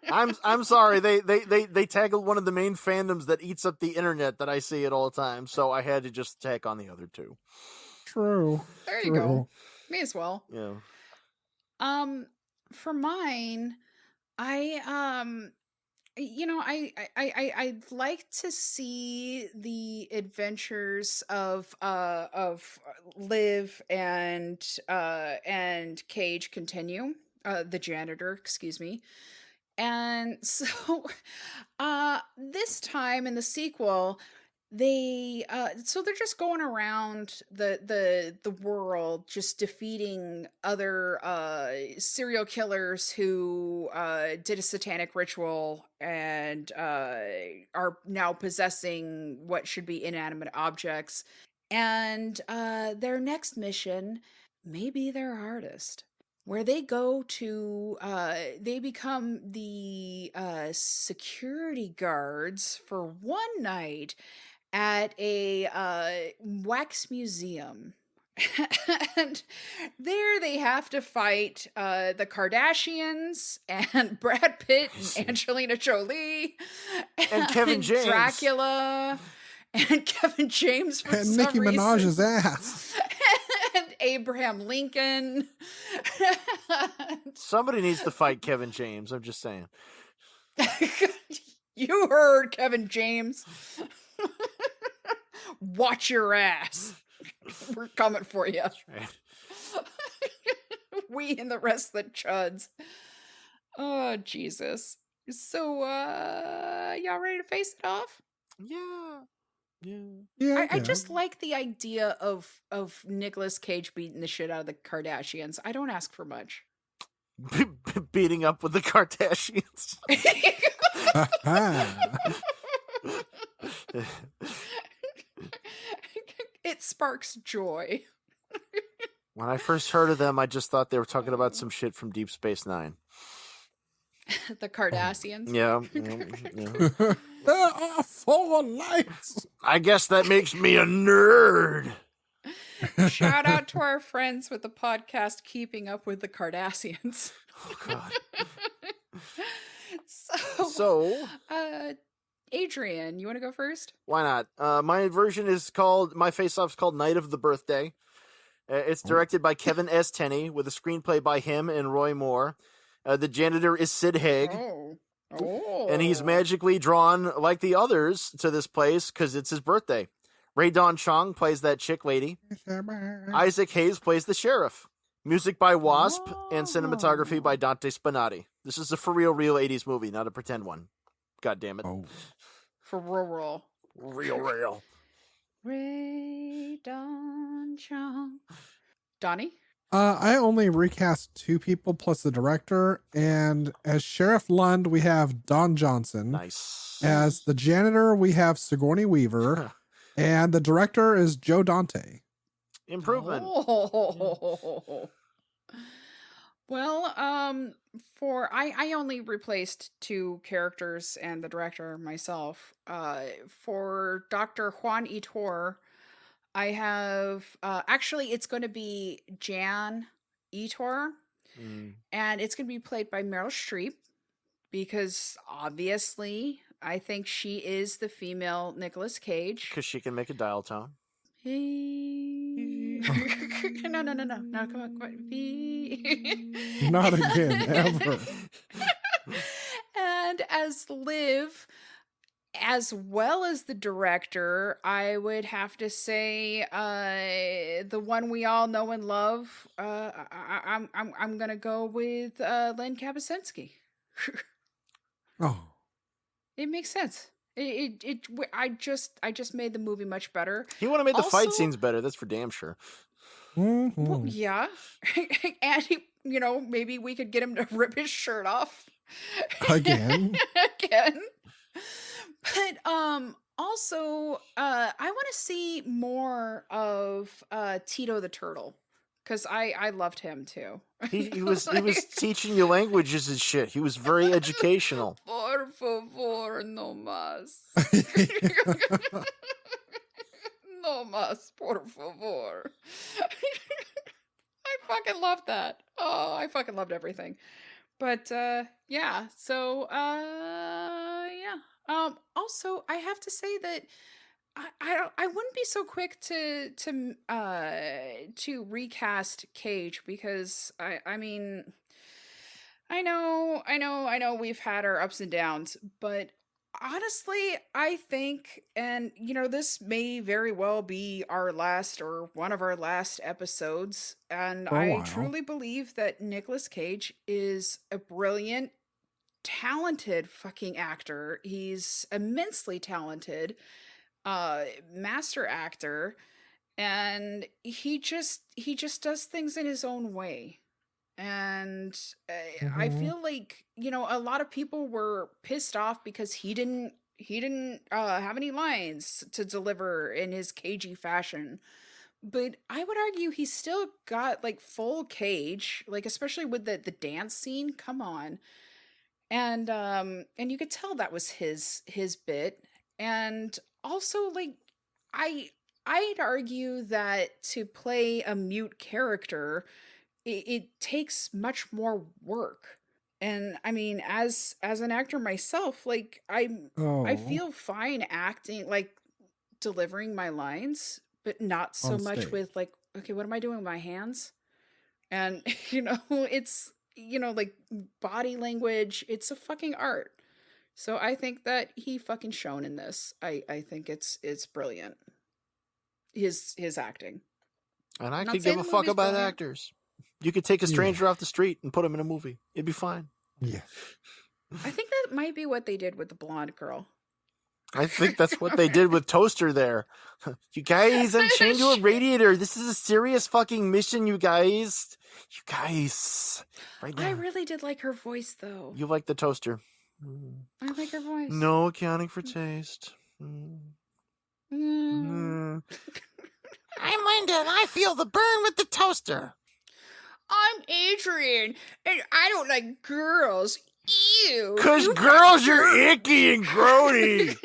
I'm sorry. They tackled one of the main fandoms that eats up the internet that I see at all times, so I had to just tack on the other two. True. There you go. Me as well. Yeah. For mine, I'd like to see the adventures of Liv and Cage continue. The janitor, excuse me. And so this time in the sequel, they're just going around the world, just defeating other serial killers who did a satanic ritual and are now possessing what should be inanimate objects. And their next mission may be their hardest, where they go to, they become the security guards for one night at a wax museum. And there they have to fight the Kardashians and Brad Pitt and Angelina Jolie and Kevin James, Dracula and Kevin James for and some Nicki reason. Minaj's ass. And Abraham Lincoln. Somebody needs to fight Kevin James. I'm just saying. You heard, Kevin James. Watch your ass. We're coming for you. Right. We and the rest of the chuds. Oh, Jesus. So, y'all ready to face it off? Yeah. Yeah, I just like the idea of Nicolas Cage beating the shit out of the Kardashians. I don't ask for much. Beating up with the Kardashians. It sparks joy. When I first heard of them, I just thought they were talking about some shit from Deep Space Nine. The Kardashians. Yeah. There are 4 lights. I guess that makes me a nerd. Shout out to our friends with the podcast Keeping Up with the Kardashians. Oh, God. So, Adrian, you want to go first? Why not? My version is called, my face-off's called Night of the Birthday. It's directed by Kevin S. Tenney with a screenplay by him and Roy Moore. The janitor is Sid Haig. Oh. And he's magically drawn, like the others, to this place because it's his birthday. Ray Dawn Chong plays that chick lady. Isaac Hayes plays the sheriff. Music by Wasp and cinematography by Dante Spinati. This is a for real 80s movie, not a pretend one. God damn it. Oh. For real. Real. Ray Don Chong. Donnie? I only recast 2 people plus the director, and as Sheriff Lund we have Don Johnson. Nice. As the janitor we have Sigourney Weaver, and the director is Joe Dante. Improvement. Oh. Well, I only replaced 2 characters and the director myself. For Dr. Juan Itor, I have actually it's going to be Jan Itor, and it's going to be played by Meryl Streep because obviously I think she is the female Nicolas Cage. Because she can make a dial tone. No, come on. Not again, ever. And as Liv, as well as the director, I would have to say the one we all know and love. I'm gonna go with Len Kapuscinski. Oh, It makes sense. I just made the movie much better. He would have made the fight Also- scenes better. That's for damn sure. Well, mhm. yeah, and he, maybe we could get him to rip his shirt off Again. again. But also, I want to see more of Tito the Turtle because I loved him too. He was teaching you languages and shit. He was very educational. Por favor, no más. No más, por favor. I fucking loved that. Oh, I fucking loved everything. But yeah, so yeah. Also, I have to say that I wouldn't be so quick to recast Cage because I mean I know we've had our ups and downs, but honestly, I think, and this may very well be our last or one of our last episodes, and For a I while. truly believe that Nicolas Cage is a brilliant, talented fucking actor. He's immensely talented, master actor, and he just does things in his own way. And I Mhm. feel like a lot of people were pissed off because he didn't have any lines to deliver in his cagey fashion, but I would argue he still got like full Cage, like especially with the dance scene. Come on. And you could tell that was his bit. And also, like, I'd argue that to play a mute character, it takes much more work. And I mean, as an actor myself, like I Oh, feel fine acting, like delivering my lines, but not so On much stage. with like, okay, what am I doing with my hands? And it's like body language, it's a fucking art. So I think that he fucking shone in this. I think it's brilliant. His acting. And I Not could saying give a the fuck movie's about brilliant. actors. You could take a stranger off the street and put him in a movie. It'd be fine. yeah. I think that might be what they did with the blonde girl. I think that's what they did with Toaster there. You guys, I'm chained to a radiator. This is a serious fucking mission, you guys. You guys. Right now. I really did like her voice, though. You like the Toaster. Mm. I like her voice. No accounting for taste. Mm. Mm. I'm Linda, and I feel the burn with the toaster. I'm Adrian, and I don't like girls. Ew. Cause You girls got are icky and grody.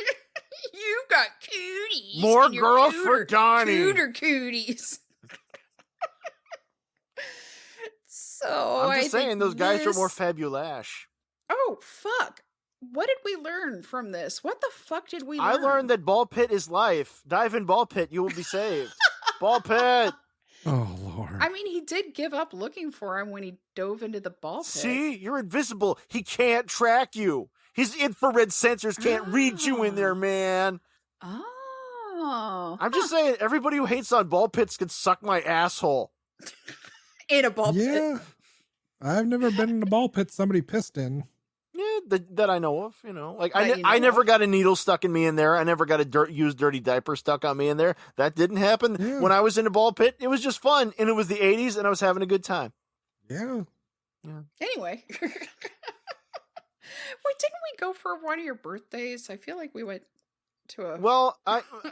You got cooties. More and you're girls for Donnie. Cooter cooties. So I'm just I saying, think those guys are more this- fabulash. Oh fuck! What did we learn from this? What the fuck did we learn? I learned that ball pit is life. Dive in ball pit, you will be saved. Ball pit. Oh Lord. I mean, he did give up looking for him when he dove into the ball pit. See, you're invisible. He can't track you. His infrared sensors can't read you in there, man. Oh. I'm just saying, everybody who hates on ball pits can suck my asshole. In a ball pit. Yeah. I've never been in a ball pit somebody pissed in. Yeah, that I know of. Like That you I know never of. got a needle stuck in me in there. I never got a used dirty diaper stuck on me in there. That didn't happen. Yeah. When I was in a ball pit, it was just fun, and it was the '80s, and I was having a good time. Yeah. Anyway. Wait, didn't we go for one of your birthdays? I feel like we went to a... Well,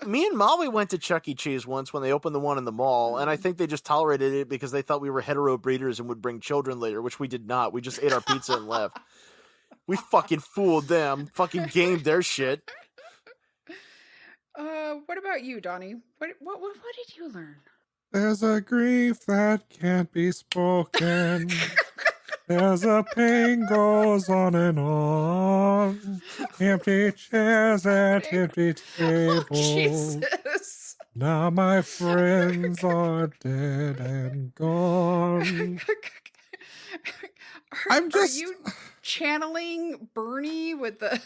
me and Molly went to Chuck E. Cheese once when they opened the one in the mall, and I think they just tolerated it because they thought we were hetero breeders and would bring children later, which we did not. We just ate our pizza and left. We fucking fooled them. Fucking gamed their shit. What about you, Donnie? What did you learn? There's a grief that can't be spoken. There's a pain goes on and on. Empty chairs at empty Oh, tables. Jesus. Now my friends are dead and gone. I'm just- Are you channeling Bernie with the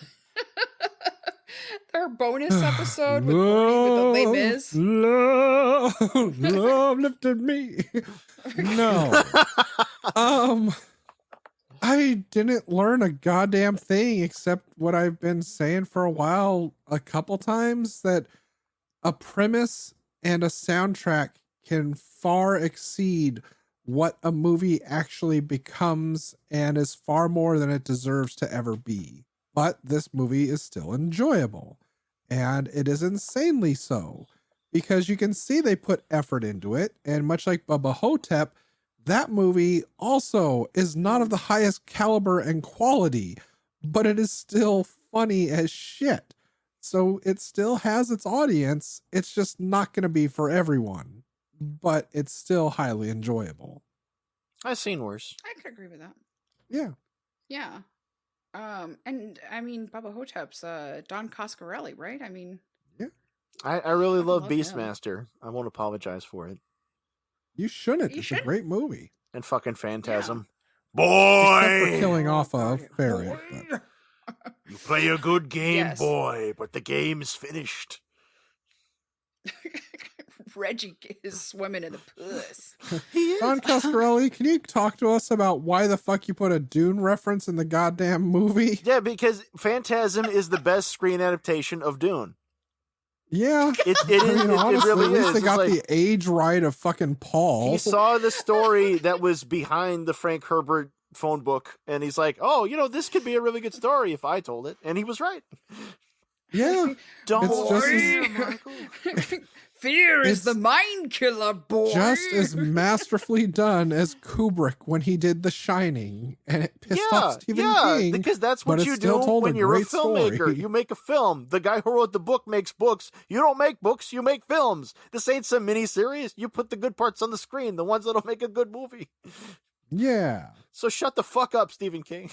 Our bonus episode with Willy with the Les Mis. Love lifted me. No. I didn't learn a goddamn thing except what I've been saying for a while, a couple times, that a premise and a soundtrack can far exceed what a movie actually becomes and is far more than it deserves to ever be. But this movie is still enjoyable, and it is insanely so, because you can see they put effort into it, and much like Bubba Hotep, that movie also is not of the highest caliber and quality, but it is still funny as shit. So it still has its audience. It's just not going to be for everyone, but it's still highly enjoyable. I've seen worse. I could agree with that. Yeah. Yeah. And I mean, Bubba Hotep's Don Coscarelli, right? I mean, I really love love him. Beastmaster. I won't apologize for it. You shouldn't. You It's shouldn't. a great movie. And fucking Phantasm. Except for Boy! killing off a ferret. But You play a good game, Yes. boy, but the game is finished. Reggie is swimming in the puss. Don Coscarelli, can you talk to us about why the fuck you put a Dune reference in the goddamn movie? Yeah, because Phantasm is the best screen adaptation of Dune. Yeah. It I mean, honestly, really at least is. they It's got like, the age right of fucking Paul. he saw the story that was behind the Frank Herbert phone book, and he's like, oh, this could be a really good story if I told it. And he was right. Yeah. Don't It's just worry, as- Michael. Fear is It's the mind killer, boy. Just as masterfully done as Kubrick when he did The Shining, and it pissed off Stephen King. because that's but what it you still do told a when you're a great story. filmmaker. You make a film. The guy who wrote the book makes books. You don't make books, you make films. This ain't some miniseries. You put the good parts on the screen, the ones that'll make a good movie. Yeah. So shut the fuck up, Stephen King.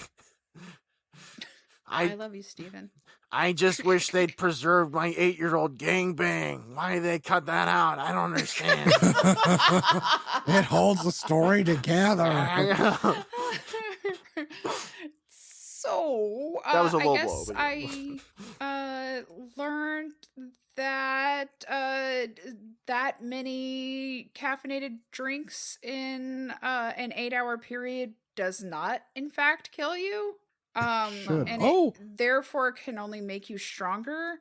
I love you, Steven. I just wish they'd preserved my 8-year-old gangbang. Why did they cut that out? I don't understand. It holds the story together. So, That was a I low guess blow, but I learned that that many caffeinated drinks in an 8-hour period does not, in fact, kill you. Should. And Oh. it therefore can only make you stronger.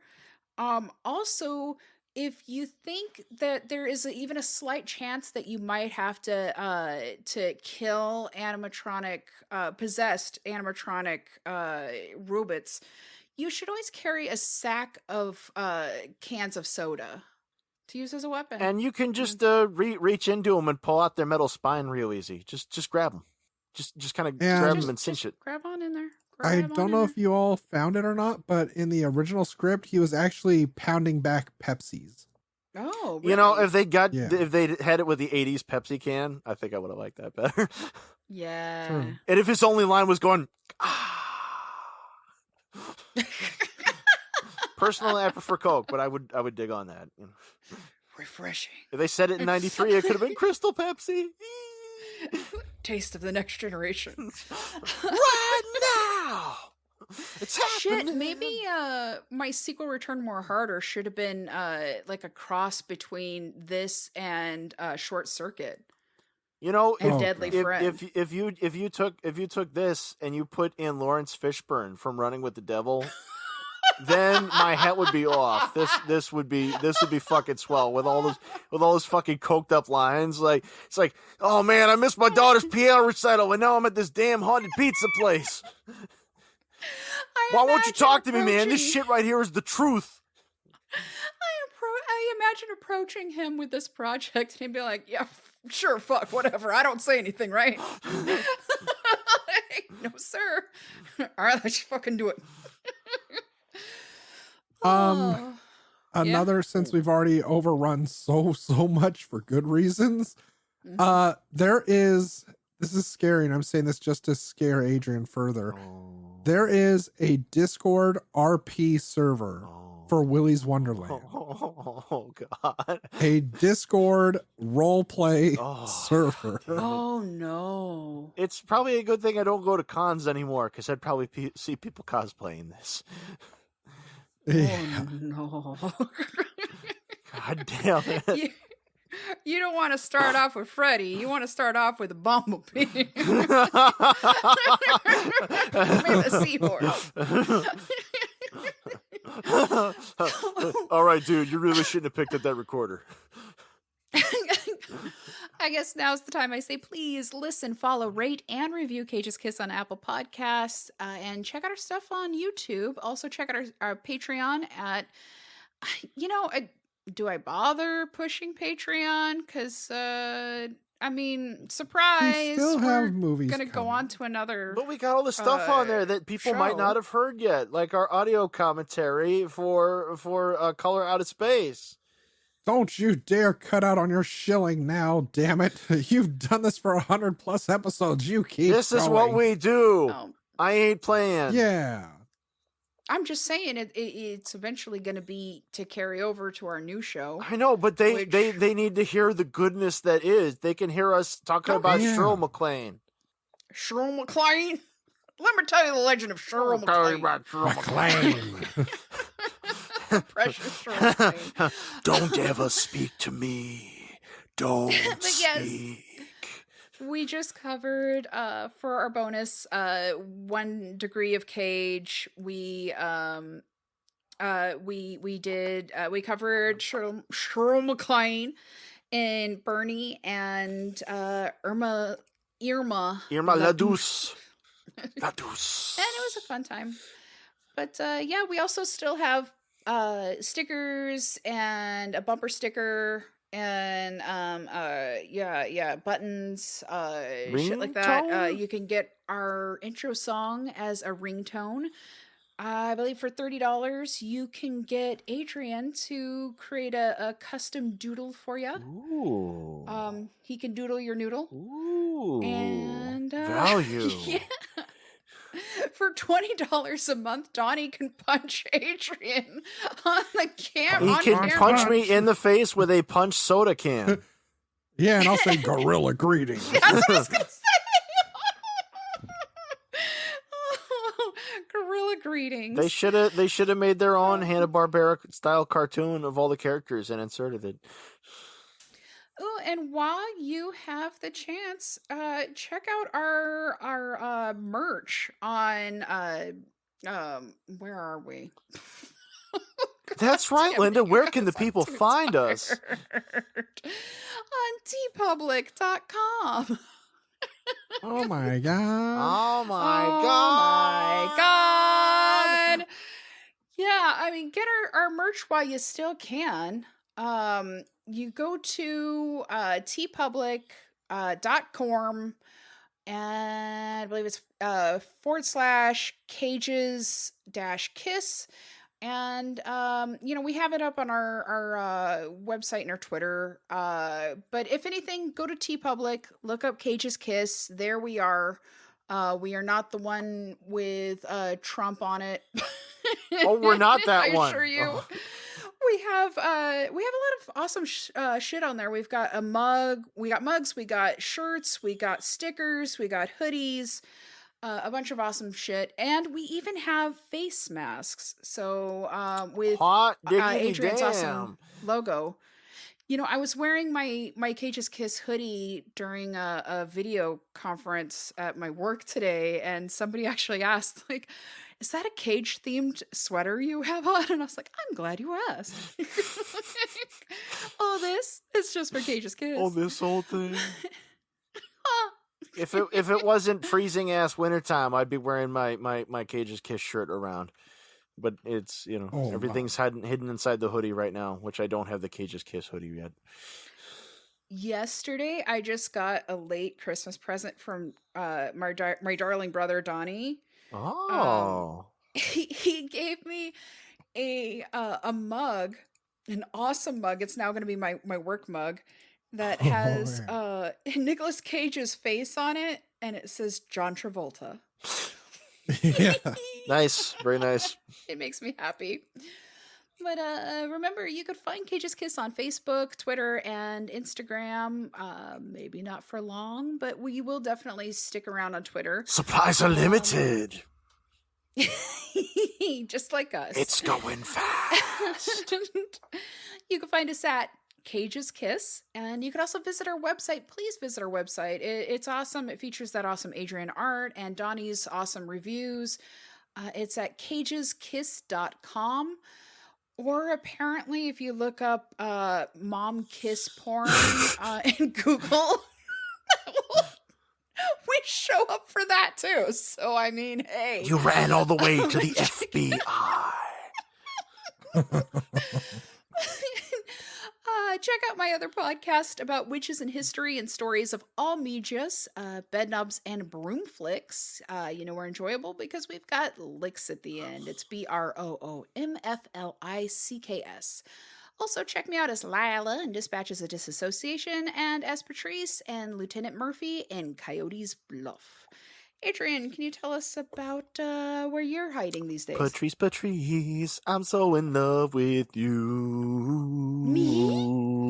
Also, if you think that there is even a slight chance that you might have to kill animatronic possessed animatronic robots, you should always carry a sack of cans of soda to use as a weapon. And you can just reach into them and pull out their metal spine real easy. Just grab them. Just kind of And- grab them and cinch it. Grab on in there. I Grab on don't in know there. if you all found it or not, but in the original script, he was actually pounding back Pepsis. Oh, You know, really? if they had it with the 80s Pepsi can, I think I would have liked that better. Yeah. True. And if his only line was going, ah. Personally, I prefer Coke, but I would dig on that. Refreshing. If they said it in '93, it could have been Crystal Pepsi. Taste of the next generation. Right now, it's happening. Shit, maybe my sequel Return More Harder should have been like a cross between this and Short Circuit You know, and Oh, Deadly God. Friend. if you took this and you put in Lawrence Fishburne from Running with the Devil, then my hat would be off. This would be fucking swell with all those fucking coked up lines. Like it's like, oh man, I missed my daughter's piano recital, and now I'm at this damn haunted pizza place. Why won't you talk to me, man? This shit right here is the truth. I imagine approaching him with this project and he'd be like, yeah, sure, fuck, whatever. I don't say anything, right? No, sir. All right, let's fucking do it. Oh. Another, since we've already overrun so much for good reasons, there is, this is scary, and I'm saying this just to scare Adrian further. There is a Discord RP server for Willy's Wonderland. Oh god. A Discord roleplay server. Oh, no. It's probably a good thing I don't go to cons anymore, because I'd probably see people cosplaying this. Yeah. Oh no. God damn it. You don't want to start off with Freddy. You want to start off with a bumblebee. Maybe a seahorse. All right, dude, you really shouldn't have picked up that recorder. I guess now's the time I say, please listen, follow, rate, and review Cage's Kiss on Apple Podcasts, and check out our stuff on YouTube. Also, check out our Patreon at, do I bother pushing Patreon? Because, I mean, surprise, We still we're have movies gonna go coming. on to another. But we got all the stuff on there that people might show. not have heard yet, like our audio commentary for Color Out of Space. Don't you dare cut out on your shilling now, damn it. You've done this for 100+ episodes. You keep This is what going. we do. Oh, I ain't playing. Yeah. I'm just saying it's eventually going to be to carry over to our new show. I know, but they Which- need to hear the goodness that is. They can hear us talking Oh, about yeah. Shirl MacLaine. Cheryl MacLaine? Let me tell you the legend of Cheryl MacLaine. McLean. Precious Cheryl MacLaine. Don't ever speak to me. Don't But yes. speak. We just covered for our bonus 1 Degree of Cage. We covered Cheryl MacLaine and Bernie and Irma Irma LaDouce. LaDouce. La douce. And it was a fun time. But yeah, we also still have stickers and a bumper sticker and buttons, shit like that. Ringtone? You can get our intro song as a ringtone. I believe for $30 you can get Adrian to create a custom doodle for you. Ooh. He can doodle your noodle. Ooh. And value. Yeah. For $20 a month, Donnie can punch Adrian on the camera. He can punch me in the face with a punch soda can. Yeah, and I'll say gorilla greetings. That's what I was gonna say. Gorilla greetings. They should have made their own Hanna-Barbera style cartoon of all the characters and inserted it. Oh, and while you have the chance, check out our merch on where are we? That's right, Damn it, Linda. you Where guys, can the I'm people too find us? tired. On tpublic.com. Oh my god. Oh my Oh god! my god! Yeah, I mean, get our merch while you still can. You go to tpublic.com and I believe it's /cages-kiss. And we have it up on our website and our Twitter. But if anything, go to TeePublic, look up Cage's Kiss. There we are. We are not the one with Trump on it. Oh, we're not that I one. assure you. Oh. We have a lot of awesome shit on there. We've got a mug, we got mugs, we got shirts, we got stickers, we got hoodies, a bunch of awesome shit, and we even have face masks. So with Hot diggity Adrian's damn. awesome logo. I was wearing my Cage's Kiss hoodie during a video conference at my work today, and somebody actually asked, like, is that a Cage themed sweater you have on? And I was like, I'm glad you asked. Oh, this is just for Cage's Kiss. Oh, this whole thing. If it wasn't freezing ass wintertime, I'd be wearing my Cage's Kiss shirt around. But it's Oh, everything's hidden inside the hoodie right now, which I don't have the Cage's Kiss hoodie yet. Yesterday, I just got a late Christmas present from my darling brother Donnie. Oh, He gave me a mug, an awesome mug. It's now going to be my work mug that has Nicolas Cage's face on it, and it says John Travolta. Yeah. nice, very nice. It makes me happy. But remember, you could find Cage's Kiss on Facebook, Twitter, and Instagram. Maybe not for long, but we will definitely stick around on Twitter. Supplies are limited. Just like us. It's going fast. You can find us at Cage's Kiss, and you can also visit our website. Please visit our website. It's awesome. It features that awesome Adrian art and Donnie's awesome reviews. It's at cageskiss.com. Or apparently, if you look up mom kiss porn in Google, we show up for that too. So, I mean, hey. You ran all the way to the FBI. Check out my other podcast about witches and history and stories of all medias, bedknobs and broom flicks. We're enjoyable because we've got licks at the end. It's BROOMFLICKS. Also, check me out as Lila in Dispatches of Disassociation and as Patrice and Lieutenant Murphy in Coyote's Bluff. Adrian, can you tell us about where you're hiding these days? Patrice, I'm so in love with you. Me?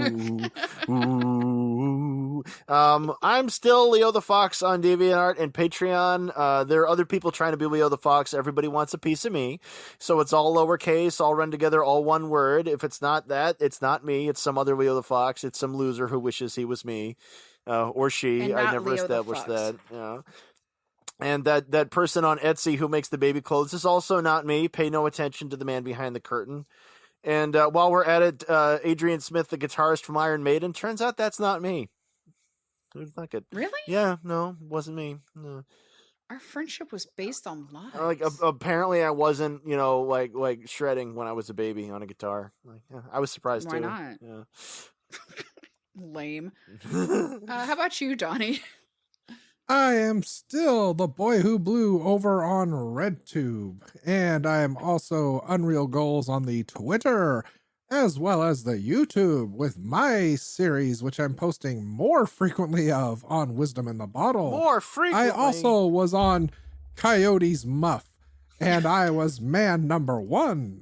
Ooh. I'm still Leo the Fox on DeviantArt and Patreon. There are other people trying to be Leo the Fox. Everybody wants a piece of me. So it's all lowercase, all run together, all one word. If it's not that, it's not me. It's some other Leo the Fox. It's some loser who wishes he was me. Or she. I never established that. Yeah. And that person on Etsy who makes the baby clothes is also not me. Pay no attention to the man behind the curtain. And while we're at it, Adrian Smith, the guitarist from Iron Maiden, turns out that's not me. Like it. Really? Yeah, no, wasn't me. No. Our friendship was based on lies. Like apparently, I wasn't, like shredding when I was a baby on a guitar. Like, yeah, I was surprised Why too. not? Yeah. Lame. How about you, Donnie? I am still the boy who blew over on RedTube, and I am also Unreal Goals on the Twitter, as well as the YouTube, with my series, which I'm posting more frequently of on Wisdom in the Bottle. More frequently. I also was on Coyote's Muff, and I was man number 1.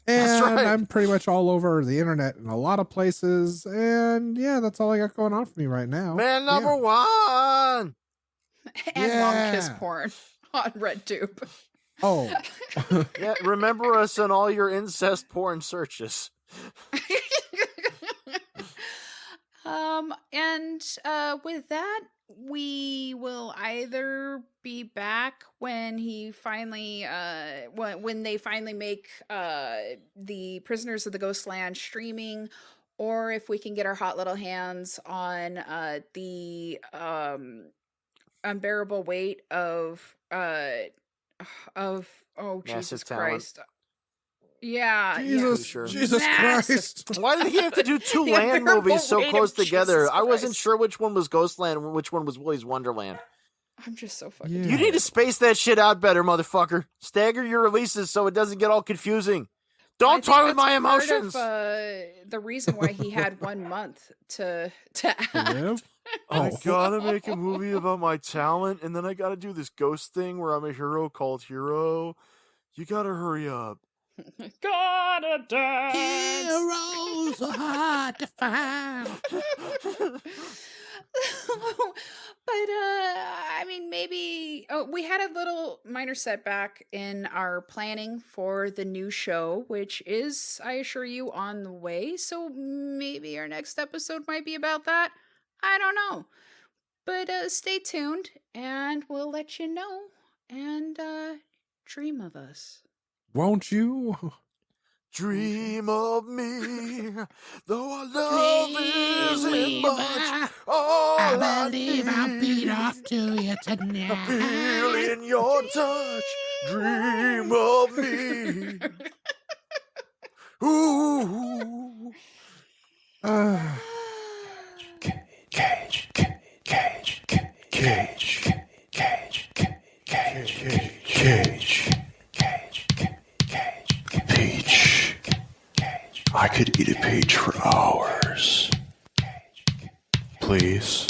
And That's right. I'm pretty much all over the internet in a lot of places, and yeah, that's all I got going on for me right now. Man number Yeah. 1. And mom kiss Yeah. porn on RedTube. Oh. Yeah, remember us in all your incest porn searches. With that, we will either be back when he finally when they finally make the Prisoners of the Ghostland streaming, or if we can get our hot little hands on the unbearable weight of oh Jesus talent. Christ. Yeah, Jesus, Sure. Jesus Massive. Christ. Why did he have to do two The land unbearable movies so weight close of together? Jesus I wasn't Christ. sure which one was Ghostland and which one was Willy's Wonderland. I'm just so fucking Yeah. You need to space that shit out better, motherfucker. Stagger your releases so it doesn't get all confusing. I Don't think toy with that's my part of, emotions. the reason why he had 1 month to act. Live? I Oh. gotta make a movie about my talent, and then I gotta do this ghost thing where I'm a hero called Hero. You gotta hurry up. Gotta dance. Heroes are hard to find. But I mean, maybe we had a little minor setback in our planning for the new show, which is, I assure you, on the way. So maybe our next episode might be about that. I don't know. But stay tuned and we'll let you know. And dream of us. Won't you? Dream of me, though our love isn't much. All I believe I'll beat off to you tonight. Feel in your touch. Dream of me. Ooh. Cage, cage, cage, cage, cage, cage, cage, cage, peach. I could eat a peach for hours. Please.